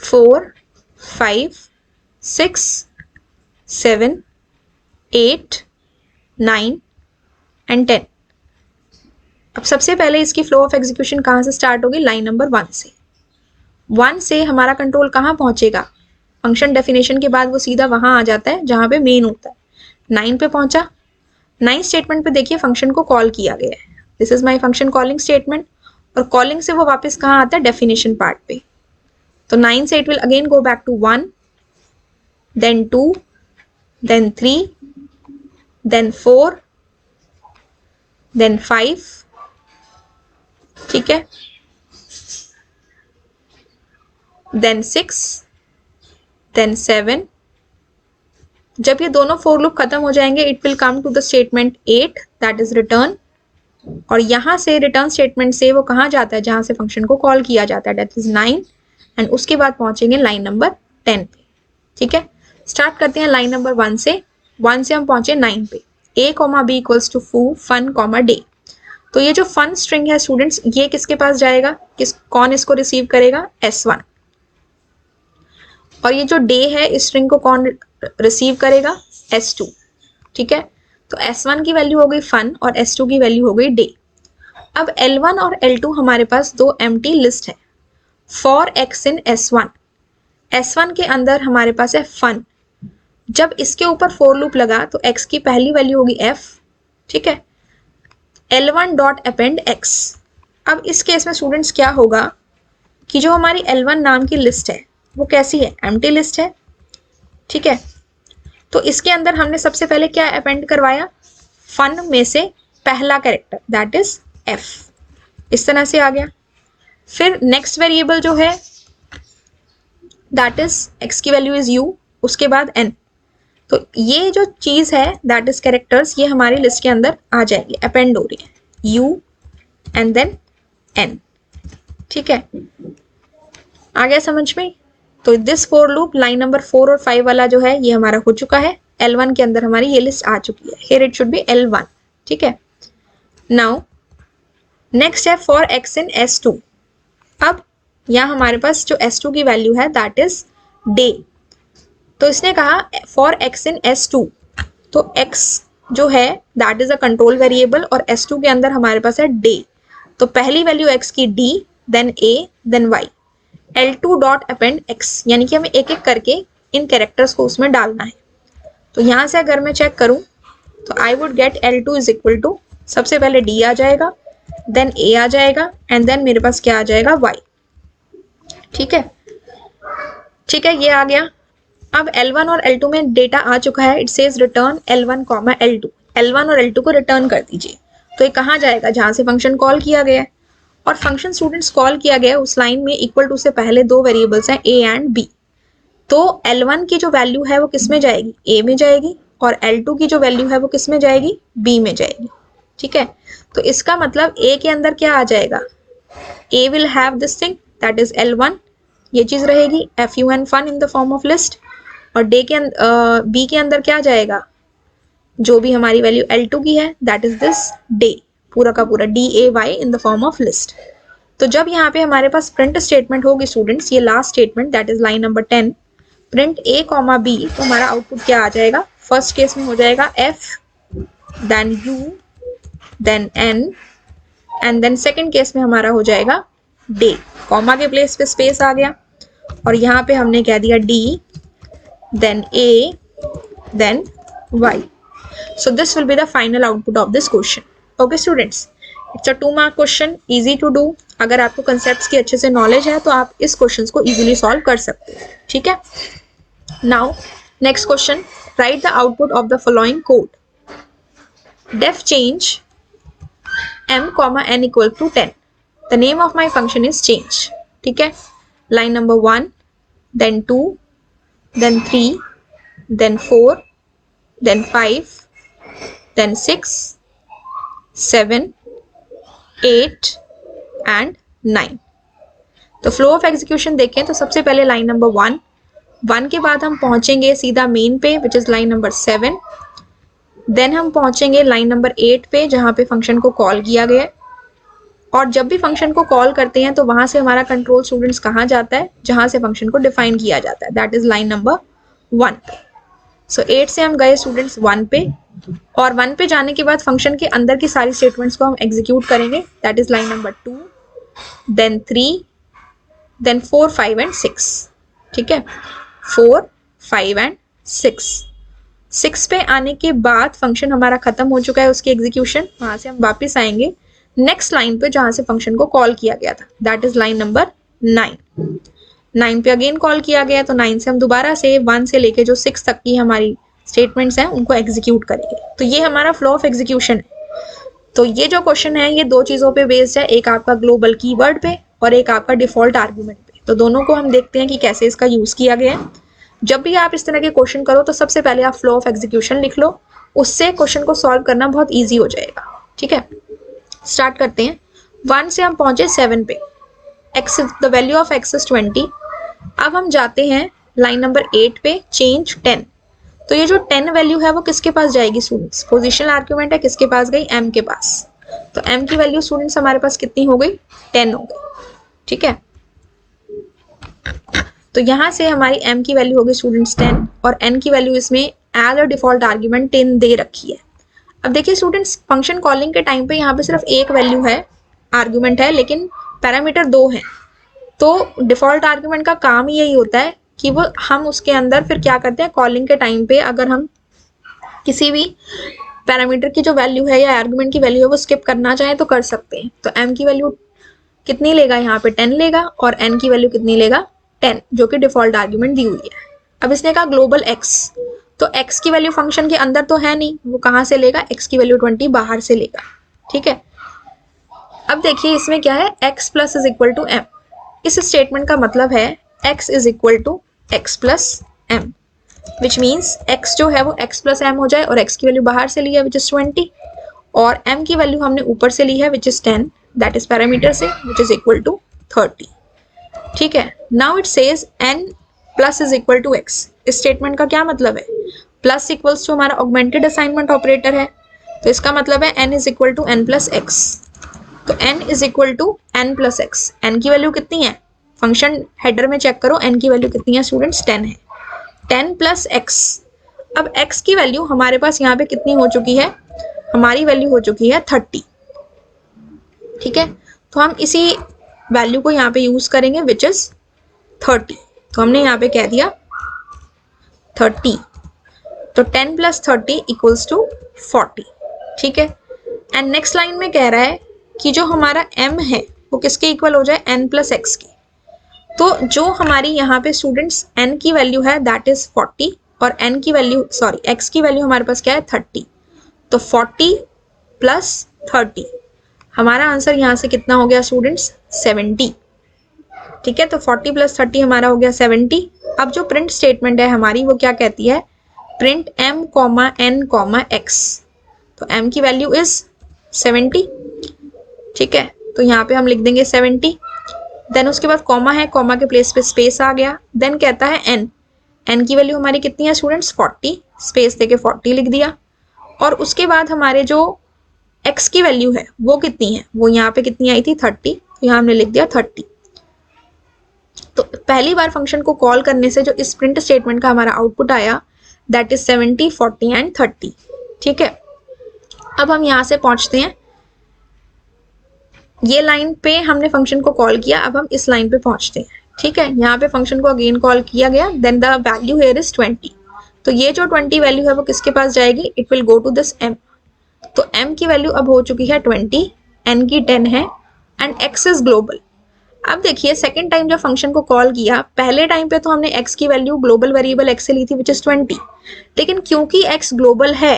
4 5 6 7 8 9 एंड 10। अब सबसे पहले इसकी फ्लो ऑफ एग्जीक्यूशन कहाँ से स्टार्ट होगी, लाइन नंबर 1 से। 1 से हमारा कंट्रोल कहाँ पहुंचेगा, फंक्शन डेफिनेशन के बाद वो सीधा वहां आ जाता है जहां पे मेन होता है। 9 पे पहुंचा, 9 स्टेटमेंट पे देखिए फंक्शन को कॉल किया गया है, this is my function calling statement, और कॉलिंग से वो वापस कहाँ आता है, डेफिनेशन पार्ट पे। तो 9 से it will again go back to 1, then 2, then 3, then 4, then 5, ठीक है, देन 6, देन 7। जब ये दोनों फोर लूप खत्म हो जाएंगे it will come to the statement 8 that is return, और यहां से रिटर्न स्टेटमेंट से वो कहाँ जाता है, जहां से फंक्शन को कॉल किया जाता है, दैट इज 9, एंड उसके बाद पहुंचेंगे लाइन नंबर 10 पे। ठीक है, स्टार्ट करते हैं लाइन नंबर 1 से। 1 से हम पहुंचे 9 पे, a, b equals to fun, day. तो ये जो फन स्ट्रिंग है स्टूडेंट्स, ये किसके पास जाएगा, कौन इसको रिसीव करेगा, S1। और ये जो डे है इस स्ट्रिंग को कौन रिसीव करेगा, S2। ठीक है, तो S1 की वैल्यू हो गई फन और S2 की वैल्यू हो गई डे। अब L1 और L2 हमारे पास दो एम्प्टी लिस्ट है। For x in S1, S1 के अंदर हमारे पास है फन। जब इसके ऊपर फोर लूप लगा तो x की पहली वैल्यू होगी f, ठीक है, L1 डॉट अपेंड x। अब इस केस में स्टूडेंट्स क्या होगा कि जो हमारी L1 नाम की लिस्ट है वो कैसी है, एम्प्टी लिस्ट है। ठीक है, तो इसके अंदर हमने सबसे पहले क्या अपेंड करवाया, फन में से पहला कैरेक्टर दैट इज f, इस तरह से आ गया। फिर नेक्स्ट वेरिएबल जो है दैट इज x की वैल्यू इज u, उसके बाद n। तो ये जो चीज है दैट इज कैरेक्टर्स, ये हमारी लिस्ट के अंदर आ जाएगी, अपेंड हो रही है, u एंड देन n। ठीक है, आ गया समझ में। तो this for loop line number 4 और 5 वाला जो है ये हमारा हो चुका है। L1 के अंदर हमारी ये लिस्ट आ चुकी है, here it should be L1। ठीक है, नाउ नेक्स्ट है फॉर x इन S2। अब यहाँ हमारे पास जो S2 की वैल्यू है दैट इज डे। तो इसने कहा फॉर x इन S2, तो x जो है that is a control variable और S2 के अंदर हमारे पास है डे। तो पहली वैल्यू x की d, then a, then y। L2 dot append x, यानी कि हमें एक एक करके इन कैरेक्टर्स को उसमें डालना है। तो यहाँ से अगर मैं चेक करूं तो I would get L2 is equal to, सबसे पहले d आ जाएगा, देन a आ जाएगा, एंड देन मेरे पास क्या आ जाएगा, y। ठीक है, ठीक है, ये आ गया। अब L1 और L2 में डेटा आ चुका है, it says return L1, L2। L1 और L2 को रिटर्न कर दीजिए। तो ये कहाँ जाएगा, जहां से फंक्शन कॉल किया गया है। और फंक्शन स्टूडेंट्स कॉल किया गया है उस लाइन में इक्वल टू से पहले दो वेरिएबल्स हैं a एंड b। तो L1 की जो वैल्यू है वो किस में जाएगी, a में जाएगी, और L2 की जो वैल्यू है वो किस में जाएगी, b में जाएगी। ठीक है, तो इसका मतलब a के अंदर क्या आ जाएगा, a will have this thing that is L1, ये चीज रहेगी fun fun in the form of list. और डे के b के अंदर क्या जाएगा, जो भी हमारी वैल्यू L2 की है दैट इज दिस डे, पूरा का पूरा DAY in the form of list. तो जब यहाँ पे हमारे पास प्रिंट स्टेटमेंट होगी स्टूडेंट्स, ये last statement that is line number 10, print a, b, तो हमारा आउटपुट क्या आ जाएगा, फर्स्ट केस में हो जाएगा f, then u, then n, and then second case में हमारा हो जाएगा डे। कॉमा के प्लेस पे स्पेस आ गया और यहाँ पे हमने कह दिया d, then a, then y. So this will be the final output of this question. Okay students, it's a 2 mark question, easy to do. अगर आपको concepts की अच्छे से knowledge है तो आप इस questions को easily solve कर सकते हो। ठीक है, now next question, write the output of the following code. Def change m, n equal to 10. The name of my function is change. ठीक है, line number 1, then 2, then 3, then 4, then 5, then 6, 7, 8 and 9. तो flow of execution देखें तो सबसे पहले line number 1 के बाद हम पहुंचेंगे सीधा मेन पे which is line number 7, then हम पहुंचेंगे लाइन नंबर 8 पे जहां पे फंक्शन को कॉल किया गया। और जब भी फंक्शन को कॉल करते हैं तो वहां से हमारा कंट्रोल स्टूडेंट्स कहाँ जाता है, जहां से फंक्शन को डिफाइन किया जाता है, दैट इज लाइन नंबर 1 पे। सो 8 से हम गए स्टूडेंट्स 1 पे, और 1 पे जाने के बाद फंक्शन के अंदर की सारी स्टेटमेंट्स को हम एग्जीक्यूट करेंगे, that is line number 2, then 3, then 4, 5 and 6। ठीक है, 4, 5 एंड 6। 6 पे आने के बाद फंक्शन हमारा खत्म हो चुका है, उसकी एग्जीक्यूशन। वहां से हम वापस आएंगे नेक्स्ट लाइन पे जहां से फंक्शन को कॉल किया गया था, दैट इज लाइन नंबर 9। 9 पे अगेन कॉल किया गया, तो 9 से हम दोबारा से 1 से लेके जो 6 तक की हमारी स्टेटमेंट्स हैं उनको एग्जीक्यूट करेंगे। तो ये हमारा फ्लो ऑफ एग्जीक्यूशन है। तो ये जो क्वेश्चन है ये दो चीजों पे बेस्ड है, एक आपका ग्लोबल कीवर्ड पे और एक आपका डिफॉल्ट आर्गुमेंट पे। तो दोनों को हम देखते हैं कि कैसे इसका यूज किया गया है। जब भी आप इस तरह के क्वेश्चन करो तो सबसे पहले आप फ्लो ऑफ एग्जीक्यूशन लिख लो, उससे क्वेश्चन को सॉल्व करना बहुत ईजी हो जाएगा। ठीक है, स्टार्ट करते हैं। 1 से हम पहुंचे 7 पे, x the value of x is 20। अब हम जाते हैं लाइन नंबर 8 पे, चेंज 10। तो ये जो 10 वैल्यू है वो किसके पास जाएगी स्टूडेंट्स? पोजिशनल आर्ग्यूमेंट है, किसके पास गई? m के पास। तो m की वैल्यू स्टूडेंट्स हमारे पास कितनी हो गई? 10 हो गई। ठीक है, तो यहां से हमारी m की वैल्यू होगी स्टूडेंट्स 10 और n की वैल्यू इसमें एज अ डिफॉल्ट आर्ग्यूमेंट 10 दे रखी है। अब देखिए स्टूडेंट्स, फंक्शन कॉलिंग के टाइम पे यहाँ पे सिर्फ एक वैल्यू है, आर्ग्यूमेंट है, लेकिन पैरामीटर 2 हैं। तो डिफॉल्ट आर्ग्यूमेंट का काम ही यही होता है कि वो हम उसके अंदर फिर क्या करते हैं, कॉलिंग के टाइम पे अगर हम किसी भी पैरामीटर की जो वैल्यू है या आर्ग्यूमेंट की वैल्यू है वो स्किप करना चाहें तो कर सकते हैं। तो m की वैल्यू कितनी लेगा? यहाँ पे 10 लेगा और n की वैल्यू कितनी लेगा? 10, जो कि डिफॉल्ट आर्ग्यूमेंट दी हुई है। अब इसने कहा ग्लोबल x, तो x की वैल्यू फंक्शन के अंदर तो है नहीं, वो कहाँ से लेगा? x की वैल्यू 20 बाहर से लेगा। ठीक है, अब देखिए इसमें क्या है, x plus is equal to m। इस स्टेटमेंट का मतलब है x is equal to x plus m, which means x जो है वो x प्लस m हो जाए और x की वैल्यू बाहर से ली है विच इज 20 और m की वैल्यू हमने ऊपर से ली है which is 10, that is parameter से, विच इज इक्वल टू 30। ठीक है, now it says n plus is equal to x। इस स्टेटमेंट का क्या मतलब है? प्लस इक्वल्स टू हमारा ऑगमेंटेड असाइनमेंट ऑपरेटर है, तो इसका मतलब है n is equal to n plus x। तो n is equal to n plus x। n की वैल्यू कितनी है? फंक्शन हेडर में चेक करो n की वैल्यू कितनी है स्टूडेंट्स? 10 है। 10 प्लस x। अब x की वैल्यू हमारे पास यहाँ पे कितनी हो चुकी है? हमारी वैल्यू हो चुकी है 30। ठीक है, तो हम इसी वैल्यू को यहाँ पे यूज करेंगे विच इज 30। तो हमने यहाँ पे कह दिया 30, तो 10 प्लस 30 इक्वल्स टू 40। ठीक है, एंड नेक्स्ट लाइन में कह रहा है कि जो हमारा m है वो किसके इक्वल हो जाए? n प्लस x की। तो जो हमारी यहाँ पे स्टूडेंट्स n की वैल्यू है दैट इज 40 और n की वैल्यू सॉरी x की वैल्यू हमारे पास क्या है? 30। तो 40 प्लस 30, हमारा आंसर यहाँ से कितना हो गया स्टूडेंट्स? 70। ठीक है, तो 40 प्लस 30 हमारा हो गया 70। अब जो प्रिंट स्टेटमेंट है हमारी वो क्या कहती है? Print m comma n comma x। तो m की वैल्यू इज 70। ठीक है, तो यहाँ पे हम लिख देंगे 70। देन उसके बाद कॉमा है, कॉमा के प्लेस पे स्पेस आ गया। देन कहता है n, n की वैल्यू हमारी कितनी है स्टूडेंट्स? 40, स्पेस देके 40 लिख दिया। और उसके बाद हमारे जो x की वैल्यू है वो कितनी है? वो यहाँ पे कितनी आई थी? 30, तो यहाँ हमने लिख दिया 30। तो पहली बार फंक्शन को कॉल करने से जो इस प्रिंट स्टेटमेंट का हमारा आउटपुट आया दैट इज 70, 40 एंड 30। ठीक है, अब हम यहाँ से पहुंचते हैं, ये लाइन पे हमने फंक्शन को कॉल किया, अब हम इस लाइन पे पहुंचते हैं। ठीक है, यहाँ पे फंक्शन को अगेन कॉल किया गया, then the value here is 20। तो ये जो 20 वैल्यू है वो किसके पास जाएगी? It will go to this m। तो m की वैल्यू अब हो चुकी है 20, n की 10 है एंड x इज ग्लोबल। अब देखिए सेकेंड टाइम जब फंक्शन को कॉल किया, पहले टाइम पे तो हमने x की वैल्यू ग्लोबल वेरिएबल x से ली थी विच इज 20, लेकिन क्योंकि x ग्लोबल है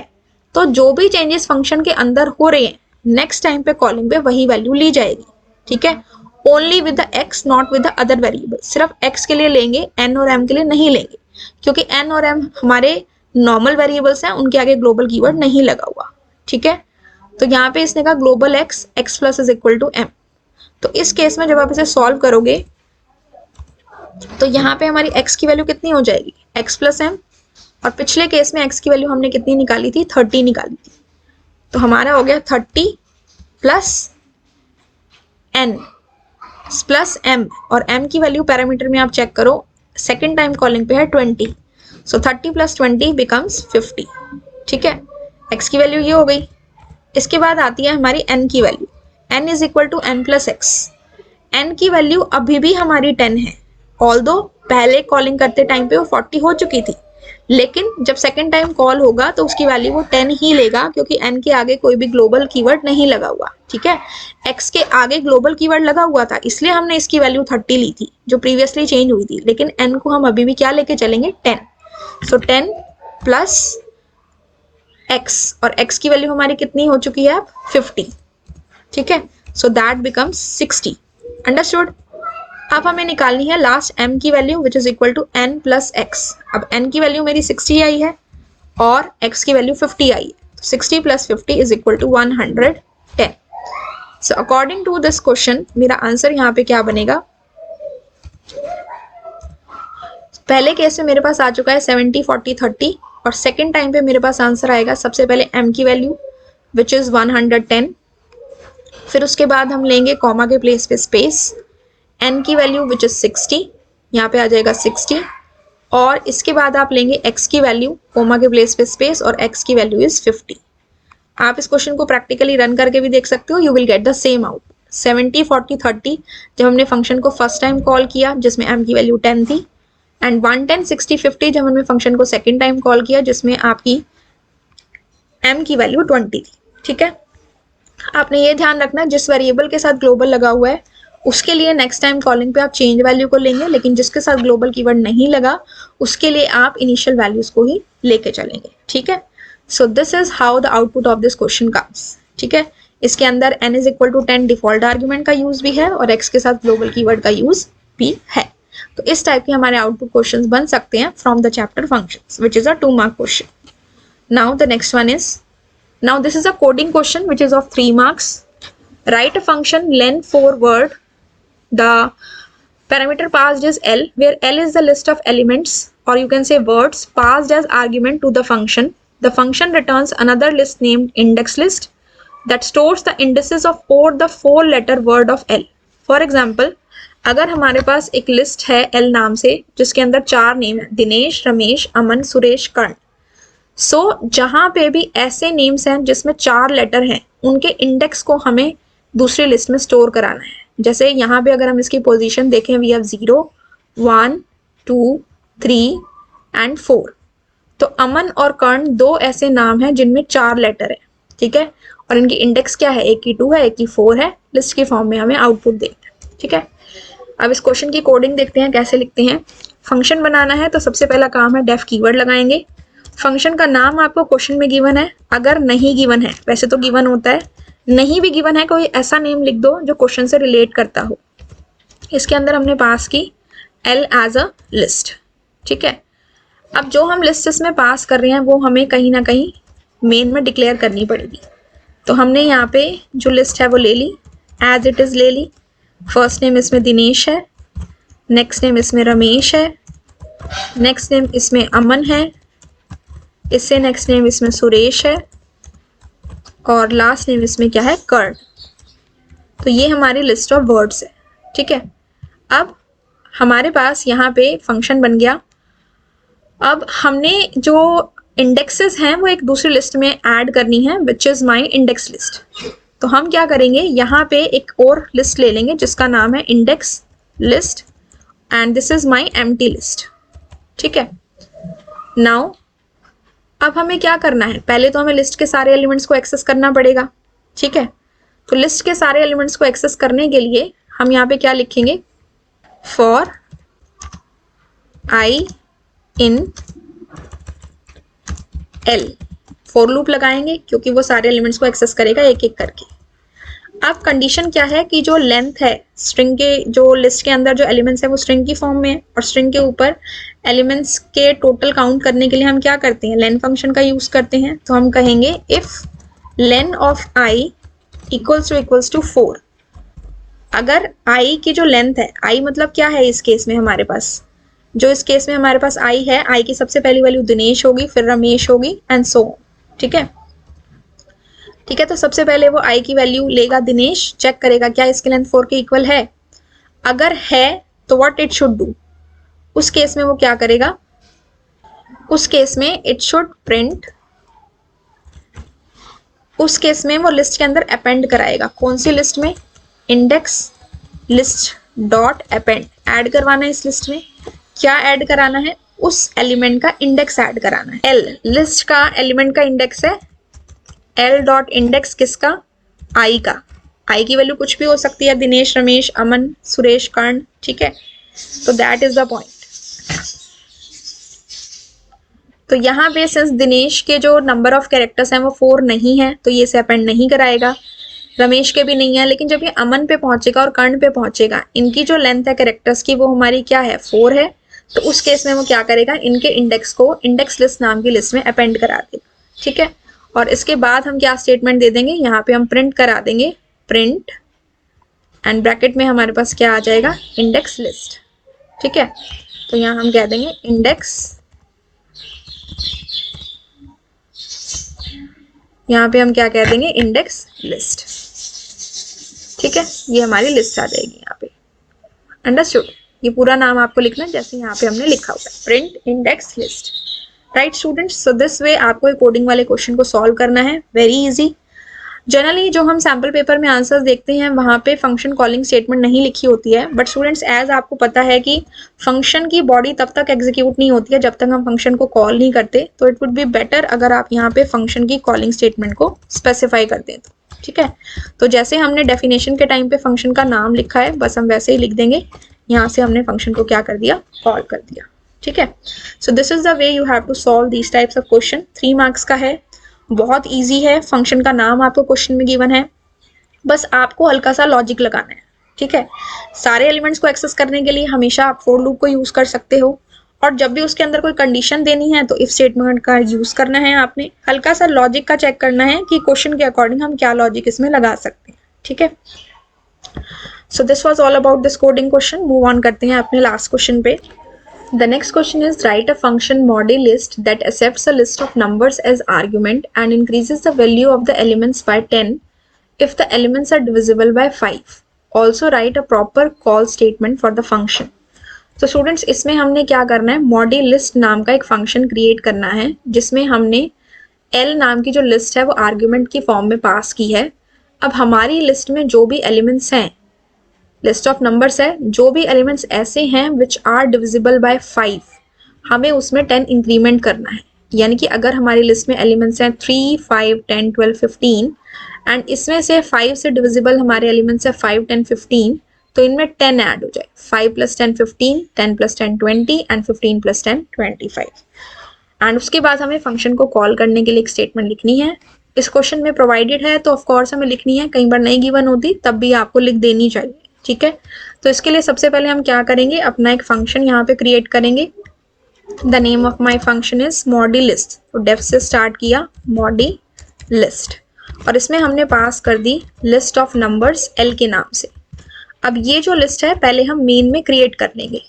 तो जो भी चेंजेस फंक्शन के अंदर हो रहे हैं नेक्स्ट टाइम पे कॉलिंग पे वही वैल्यू ली जाएगी। ठीक है, only with the x not with the other variable. सिर्फ x के लिए लेंगे, n और m के लिए नहीं लेंगे, क्योंकि n और m हमारे नॉर्मल वेरिएबल्स हैं, उनके आगे ग्लोबल कीवर्ड नहीं लगा हुआ। ठीक है, तो यहाँ पे इसने कहा global x, x plus is equal to m। तो इस केस में जब आप इसे सॉल्व करोगे तो यहाँ पे हमारी x की वैल्यू कितनी हो जाएगी? x प्लस m, और पिछले केस में x की वैल्यू हमने कितनी निकाली थी? 30 निकाली थी। तो हमारा हो गया 30 प्लस n प्लस m, और m की वैल्यू पैरामीटर में आप चेक करो, सेकेंड टाइम कॉलिंग पे है 20, सो 30 प्लस 20 बिकम्स 50। ठीक है, x की वैल्यू ये हो गई। इसके बाद आती है हमारी n की value, n is equal to n plus x। n की वैल्यू अभी भी हमारी 10 है, ऑल्दो पहले कॉलिंग करते टाइम पे वो 40 हो चुकी थी, लेकिन जब सेकेंड टाइम कॉल होगा तो उसकी वैल्यू वो 10 ही लेगा, क्योंकि n के आगे कोई भी ग्लोबल कीवर्ड नहीं लगा हुआ। ठीक है, x के आगे ग्लोबल कीवर्ड लगा हुआ था, इसलिए हमने इसकी वैल्यू 30 ली थी जो प्रीवियसली चेंज हुई थी, लेकिन n को हम अभी भी क्या लेके चलेंगे, 10। सो 10 प्लस x, और x की वैल्यू हमारी कितनी हो चुकी है अब, 50। ठीक है, सो दैट बिकम्स 60। अंडरस्टूड। अब हमें निकालनी है लास्ट m की value which is equal to n plus x। अब n की वैल्यू मेरी 60 आई है और x की वैल्यू 50 आई है, 60 plus 50 is equal to 110। So according to this question मेरा आंसर यहाँ पे क्या बनेगा, पहले केस में मेरे पास आ चुका है 70 40 30, और सेकेंड टाइम पे मेरे पास आंसर आएगा सबसे पहले m की वैल्यू विच इज 110, फिर उसके बाद हम लेंगे कॉमा के प्लेस पे स्पेस, n की वैल्यू विच इज 60, यहाँ पे आ जाएगा 60, और इसके बाद आप लेंगे x की वैल्यू, कोमा के प्लेस पे स्पेस, और x की वैल्यू इज 50। आप इस क्वेश्चन को प्रैक्टिकली रन करके भी देख सकते हो, you will get the same out. 70 40 30 जब हमने फंक्शन को फर्स्ट टाइम कॉल किया जिसमें m की वैल्यू 10 थी, एंड 110 60 50 जब हमने फंक्शन को सेकेंड टाइम कॉल किया जिसमें आपकी m की वैल्यू 20 थी। ठीक है, आपने ये ध्यान रखना जिस वेरिएबल के साथ ग्लोबल लगा हुआ है उसके लिए नेक्स्ट टाइम कॉलिंग पे आप चेंज वैल्यू को लेंगे, लेकिन जिसके साथ ग्लोबल कीवर्ड नहीं लगा उसके लिए आप इनिशियल वैल्यूज को ही लेके चलेंगे। ठीक है, so this is how the output of this question comes. ठीक है, इसके अंदर n is equal to 10 default argument का यूज भी है और x के साथ ग्लोबल कीवर्ड का यूज भी है। तो इस टाइप के हमारे आउटपुट क्वेश्चंस बन सकते हैं from the chapter functions which is a 2 mark question. Now the next one is, now this is a coding question which is of 3 marks. Write a function len for word. The parameter passed is L, where L is the list of elements, or you can say words passed as argument to the function. The function returns another list named index list that stores the indices of all the 4 letter word of L. For example, अगर हमारे पास एक list है L नाम से जिसके अंदर 4 name है, दिनेश, रमेश, अमन, सुरेश, कर्ण। जहां पे भी ऐसे नेम्स हैं जिसमें 4 लेटर हैं उनके इंडेक्स को हमें दूसरी लिस्ट में स्टोर कराना है। जैसे यहाँ पे अगर हम इसकी पोजीशन देखें, वी हैव 0 1 2 3 एंड 4। तो अमन और कर्ण 2 ऐसे नाम हैं जिनमें 4 लेटर है। ठीक है, और इनकी इंडेक्स क्या है, एक की 2 है, एक की 4 है। लिस्ट के फॉर्म में हमें आउटपुट देना है। ठीक है, अब इस क्वेश्चन की कोडिंग देखते हैं कैसे लिखते हैं। फंक्शन बनाना है तो सबसे पहला काम है डेफ कीवर्ड लगाएंगे। फंक्शन का नाम आपको क्वेश्चन में गिवन है, अगर नहीं गिवन है, वैसे तो गिवन होता है, नहीं भी गिवन है कोई ऐसा नेम लिख दो जो क्वेश्चन से रिलेट करता हो। इसके अंदर हमने पास की L एज अ लिस्ट। ठीक है, अब जो हम लिस्ट इसमें पास कर रहे हैं वो हमें कहीं ना कहीं मेन में डिक्लेयर करनी पड़ेगी। तो हमने यहाँ पे जो लिस्ट है वो ले ली, एज इट इज ले ली। फर्स्ट नेम इसमें दिनेश है, नेक्स्ट नेम इसमें रमेश है, नेक्स्ट नेम इसमें अमन है, इससे नेक्स्ट नेम इसमें सुरेश है, और लास्ट नेम इसमें क्या है, कर्ण। तो ये हमारी लिस्ट ऑफ वर्ड्स है। ठीक है, अब हमारे पास यहाँ पे फंक्शन बन गया। अब हमने जो इंडेक्सेस हैं वो एक दूसरी लिस्ट में ऐड करनी है which is my index list. तो हम क्या करेंगे, यहाँ पे एक और लिस्ट ले लेंगे जिसका नाम है index list and this is my empty list. ठीक है, नाउ अब हमें क्या करना है, पहले तो हमें लिस्ट के सारे एलिमेंट्स को एक्सेस करना पड़ेगा। ठीक है, तो लिस्ट के सारे एलिमेंट्स को एक्सेस करने के लिए हम यहाँ पे क्या लिखेंगे, for i in L, for loop लगाएंगे क्योंकि वो सारे एलिमेंट्स को एक्सेस करेगा एक एक करके। अब कंडीशन क्या है कि जो लेंथ है स्ट्रिंग के, जो लिस्ट के अंदर जो एलिमेंट्स है वो स्ट्रिंग की फॉर्म में है, और स्ट्रिंग के ऊपर एलिमेंट्स के टोटल काउंट करने के लिए हम क्या करते हैं, लेन फंक्शन का यूज करते हैं। तो हम कहेंगे if len of I equals to 4। अगर आई की जो लेंथ है, आई मतलब क्या है इस केस में हमारे पास, जो इस केस में हमारे पास आई है, आई की सबसे पहली वैल्यू दिनेश होगी, फिर रमेश होगी एंड सो। ठीक है, ठीक है, तो सबसे पहले वो आई की वैल्यू लेगा दिनेश, चेक करेगा क्या इसकी लेंथ 4 के इक्वल है। अगर है तो व्हाट इट शुड डू, उस केस में वो क्या करेगा, उस केस में इट शुड प्रिंट, उस केस में वो लिस्ट के अंदर अपेंड कराएगा। कौन सी लिस्ट में, index list dot append, add करवाना है इस लिस्ट में। क्या ऐड कराना है, उस एलिमेंट का इंडेक्स ऐड कराना है। एल लिस्ट का एलिमेंट का इंडेक्स है, एल डॉट इंडेक्स किसका, आई का। आई की वैल्यू कुछ भी हो सकती है, दिनेश, रमेश, अमन, सुरेश, कर्ण, ठीक है। तो दैट इज द पॉइंट। तो यहाँ पे सिंस दिनेश के जो नंबर ऑफ कैरेक्टर्स हैं वो 4 नहीं है, तो ये इसे अपेंड नहीं कराएगा। रमेश के भी नहीं है, लेकिन जब ये अमन पे पहुंचेगा और कर्ण पे पहुंचेगा, इनकी जो लेंथ है कैरेक्टर्स की वो हमारी क्या है, 4 है। तो उस केस में वो क्या करेगा, इनके इंडेक्स को इंडेक्स लिस्ट नाम की लिस्ट में अपेंड करा देगा, ठीक है। और इसके बाद हम क्या स्टेटमेंट दे देंगे, यहाँ पे हम प्रिंट करा देंगे, प्रिंट एंड ब्रैकेट में हमारे पास क्या आ जाएगा, इंडेक्स लिस्ट, ठीक है। तो यहाँ हम कह देंगे इंडेक्स, यहाँ पे हम क्या कह देंगे, इंडेक्स लिस्ट, ठीक है। ये हमारी लिस्ट आ जाएगी यहाँ पे, अंडरस्टूड। ये पूरा नाम आपको लिखना है जैसे यहाँ पे हमने लिखा हुआ है, print index list, right students. So this वे आपको कोडिंग वाले क्वेश्चन को सॉल्व करना है, वेरी इजी। जनरली जो हम सैम्पल पेपर में आंसर्स देखते हैं वहाँ पे फंक्शन कॉलिंग स्टेटमेंट नहीं लिखी होती है, बट स्टूडेंट्स एज आपको पता है कि फंक्शन की बॉडी तब तक एग्जीक्यूट नहीं होती है जब तक हम फंक्शन को कॉल नहीं करते। तो इट वुड बी बेटर अगर आप यहाँ पे फंक्शन की कॉलिंग स्टेटमेंट को स्पेसिफाई कर दें, ठीक है। तो जैसे हमने डेफिनेशन के टाइम पे फंक्शन का नाम लिखा है, बस हम वैसे ही लिख देंगे, यहाँ से हमने फंक्शन को क्या कर दिया, कॉल कर दिया, ठीक है। So this is the way you have to solve these types of question. 3 marks का है, बहुत इजी है। फंक्शन का नाम आपको क्वेश्चन में गिवन है, बस आपको हल्का सा लॉजिक लगाना है, ठीक है। सारे एलिमेंट्स को एक्सेस करने के लिए हमेशा आप फॉर लूप को यूज कर सकते हो, और जब भी उसके अंदर कोई कंडीशन देनी है तो इफ स्टेटमेंट का यूज करना है। आपने हल्का सा लॉजिक का चेक करना है कि क्वेश्चन के अकॉर्डिंग हम क्या लॉजिक इसमें लगा सकते हैं, ठीक है। So this was all about this coding question. Move on करते हैं अपने लास्ट क्वेश्चन पे। The next question is, write a function modi list that accepts a list of numbers as argument and increases the value of the elements by 10 if the elements are divisible by 5. Also write a proper call statement for the function. तो students इसमें हमने क्या करना है, मॉडी list नाम का एक function create करना है जिसमें हमने L नाम की जो लिस्ट है वो आर्ग्यूमेंट की फॉर्म में पास की है। अब हमारी लिस्ट में जो भी एलिमेंट्स हैं, लिस्ट ऑफ नंबर्स है, जो भी एलिमेंट्स ऐसे हैं विच आर डिविजिबल बाय 5, हमें उसमें 10 इंक्रीमेंट करना है। यानी कि अगर हमारी लिस्ट में एलिमेंट्स हैं 3, 5, 10, 12, 15 एंड इसमें से 5 से डिविजिबल हमारे एलिमेंट्स है 5, 10, 15, तो इनमें 10 ऐड हो जाए। 5 + 10 15, 10 + 10 20 एंड 15 + 10 25। एंड उसके बाद हमें फंक्शन को कॉल करने के लिए एक स्टेटमेंट लिखनी है। इस क्वेश्चन में प्रोवाइडेड है तो ऑफकोर्स हमें लिखनी है, कई बार नहीं गिवन होती तब भी आपको लिख देनी चाहिए, ठीक है। तो इसके लिए सबसे पहले हम क्या करेंगे, अपना एक फंक्शन यहाँ पे क्रिएट करेंगे। The name of my function is modi list. तो डेफ से स्टार्ट किया, मॉडी लिस्ट, और इसमें हमने पास कर दी लिस्ट ऑफ नंबर्स एल के नाम से। अब ये जो लिस्ट है पहले हम मेन में क्रिएट कर लेंगे,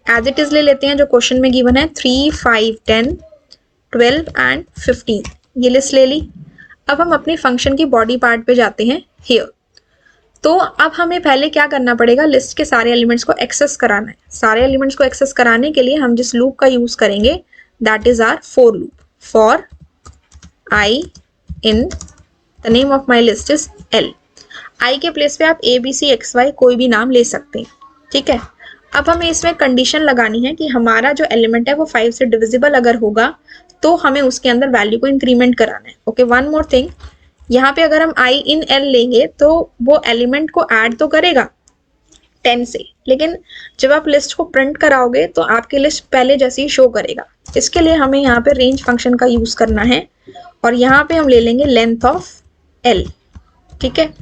एज इट इज ले लेते हैं जो क्वेश्चन में गिवन है 3, 5, 10, 12 एंड 15, ये लिस्ट ले ली। अब हम अपनी फंक्शन की बॉडी पार्ट पे जाते हैं, हियर। तो अब हमें पहले क्या करना पड़ेगा, लिस्ट के सारे एलिमेंट्स को एक्सेस कराना है। सारे एलिमेंट्स को एक्सेस कराने के लिए हम जिस लूप का यूज करेंगे that is our for loop. For i in the name of my list is L. I के प्लेस पे आप ABCXY कोई भी नाम ले सकते हैं, ठीक है। अब हमें इसमें कंडीशन लगानी है कि हमारा जो एलिमेंट है वो 5 से डिविजिबल अगर होगा तो हमें उसके अंदर वैल्यू को इंक्रीमेंट कराना है। ओके, वन मोर थिंग, यहाँ पे अगर हम I in L लेंगे तो वो एलिमेंट को ऐड तो करेगा 10 से, लेकिन जब आप लिस्ट को प्रिंट कराओगे तो आपकी लिस्ट पहले जैसे ही शो करेगा। इसके लिए हमें यहाँ पे रेंज फंक्शन का यूज करना है, और यहाँ पे हम ले लेंगे लेंथ ऑफ L, ठीक है।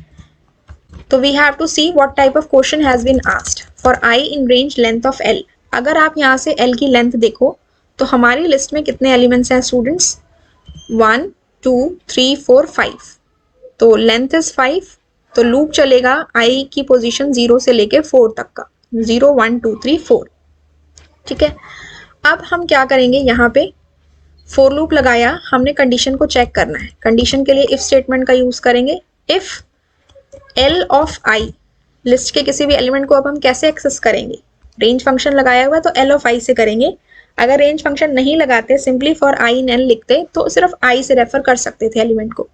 तो we have to see what type of question has been asked for I in range length of L। अगर आप यहाँ से L की लेंथ देखो तो हमारी लिस्ट में कितने एलिमेंट्स हैं स्टूडेंट्स, 1, 2, 3, 4, 5, तो लेंथ इज 5, तो लूप चलेगा I की पोजीशन 0 से लेके 4 तक का, 0, 1, 2, 3, 4, ठीक है। अब हम क्या करेंगे, यहाँ पे फॉर लूप लगाया, हमने कंडीशन को चेक करना है। कंडीशन के लिए इफ स्टेटमेंट का यूज करेंगे। If L of I, list के किसी भी एलिमेंट को अब हम कैसे एक्सेस करेंगे, रेंज फंक्शन लगाया हुआ तो L ऑफ I से करेंगे। अगर रेंज फंक्शन नहीं लगाते, simply for I in L लिखते तो सिर्फ I से रेफर कर सकते थे एलिमेंट को,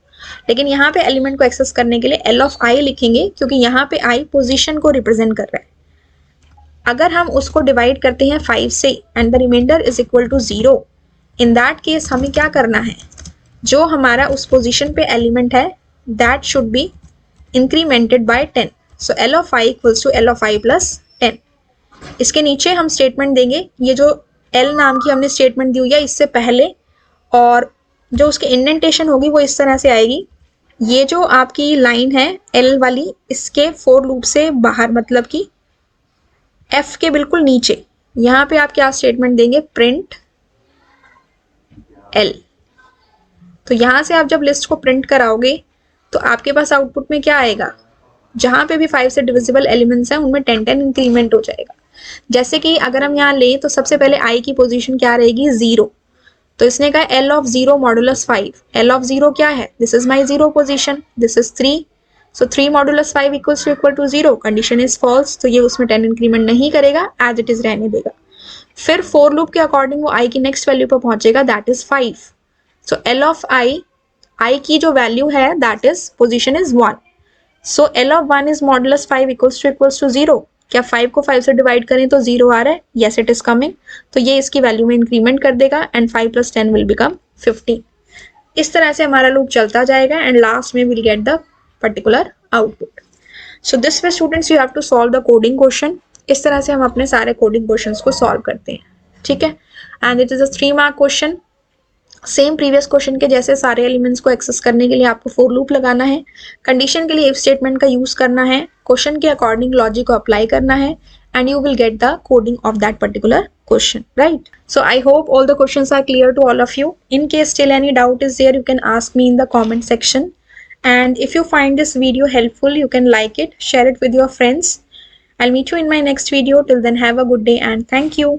लेकिन यहाँ पे एलिमेंट को एक्सेस करने के लिए L ऑफ I लिखेंगे क्योंकि यहाँ पे I पोजीशन को रिप्रेजेंट कर रहा है। अगर हम उसको डिवाइड करते हैं 5 से and the remainder is equal to 0, in that case हमें क्या करना है, जो हमारा उस पोजीशन पे एलिमेंट है that should be incremented by 10. So L of I equals to L of I plus 10. इसके नीचे हम स्टेटमेंट देंगे, ये जो एल नाम की हमने स्टेटमेंट दी हुई है इससे पहले, और जो उसकी इंडेंटेशन होगी वो इस तरह से आएगी. ये जो आपकी लाइन है एल वाली, इसके फोर लूप से बाहर, मतलब कि एफ के बिल्कुल नीचे, यहाँ पे आप क्या स्टेटमेंट देंगे, प्रिंट एल. तो यहाँ से आप जब लिस्ट को प्रिंट कराओगे तो आपके पास आउटपुट में क्या आएगा, जहाँ पे भी 5 से डिविजिबल एलिमेंट्स हैं उनमें 10 इंक्रीमेंट हो जाएगा. जैसे कि अगर हम यहाँ लें तो सबसे पहले आई की पोजीशन क्या रहेगी, 0. तो इसने कहा L of 0 modulus 5. L of 0 क्या है, this is my 0 position, this is 3. So 3 modulus 5 equal to 0. Condition is false, तो ये उसमें 10 इंक्रीमेंट नहीं करेगा, एज इट इज रहने देगा. फिर फोर लूप के अकॉर्डिंग वो आई की नेक्स्ट वैल्यू पर पहुंचेगा, that is 5. So L of i की जो वैल्यू है that is position is 1. So L of 1 is modulus 5 equals to 0. क्या 5 को 5 से डिवाइड करें तो 0 आ रहा है, येस इट इज कमिंग. तो ये इसकी वैल्यू में इंक्रीमेंट कर देगा एंड 5 प्लस 10 विल बिकम 15. इस तरह से हमारा लूप चलता जाएगा एंड लास्ट में will get the particular output. So this way students you have to solve the coding question. इस तरह से हम अपने सारे कोडिंग क्वेश्चंस को सॉल्व करते हैं, ठीक है. And it is a 3 mark question. Same previous question के जैसे सारे एलिमेंट्स को एक्सेस करने के लिए आपको फोर लूप लगाना है, कंडीशन के लिए इफ स्टेटमेंट का यूज करना है, क्वेश्चन के अकॉर्डिंग लॉजिक को अप्लाई करना है, and you will get the coding of that particular question, right? So I hope all the questions are clear to all of you. In case still any doubt is there, you can ask me in the comment section. And if you find this video helpful, you can like it, share it with your friends. I'll meet you in my next video. Till then, have a good day and thank you.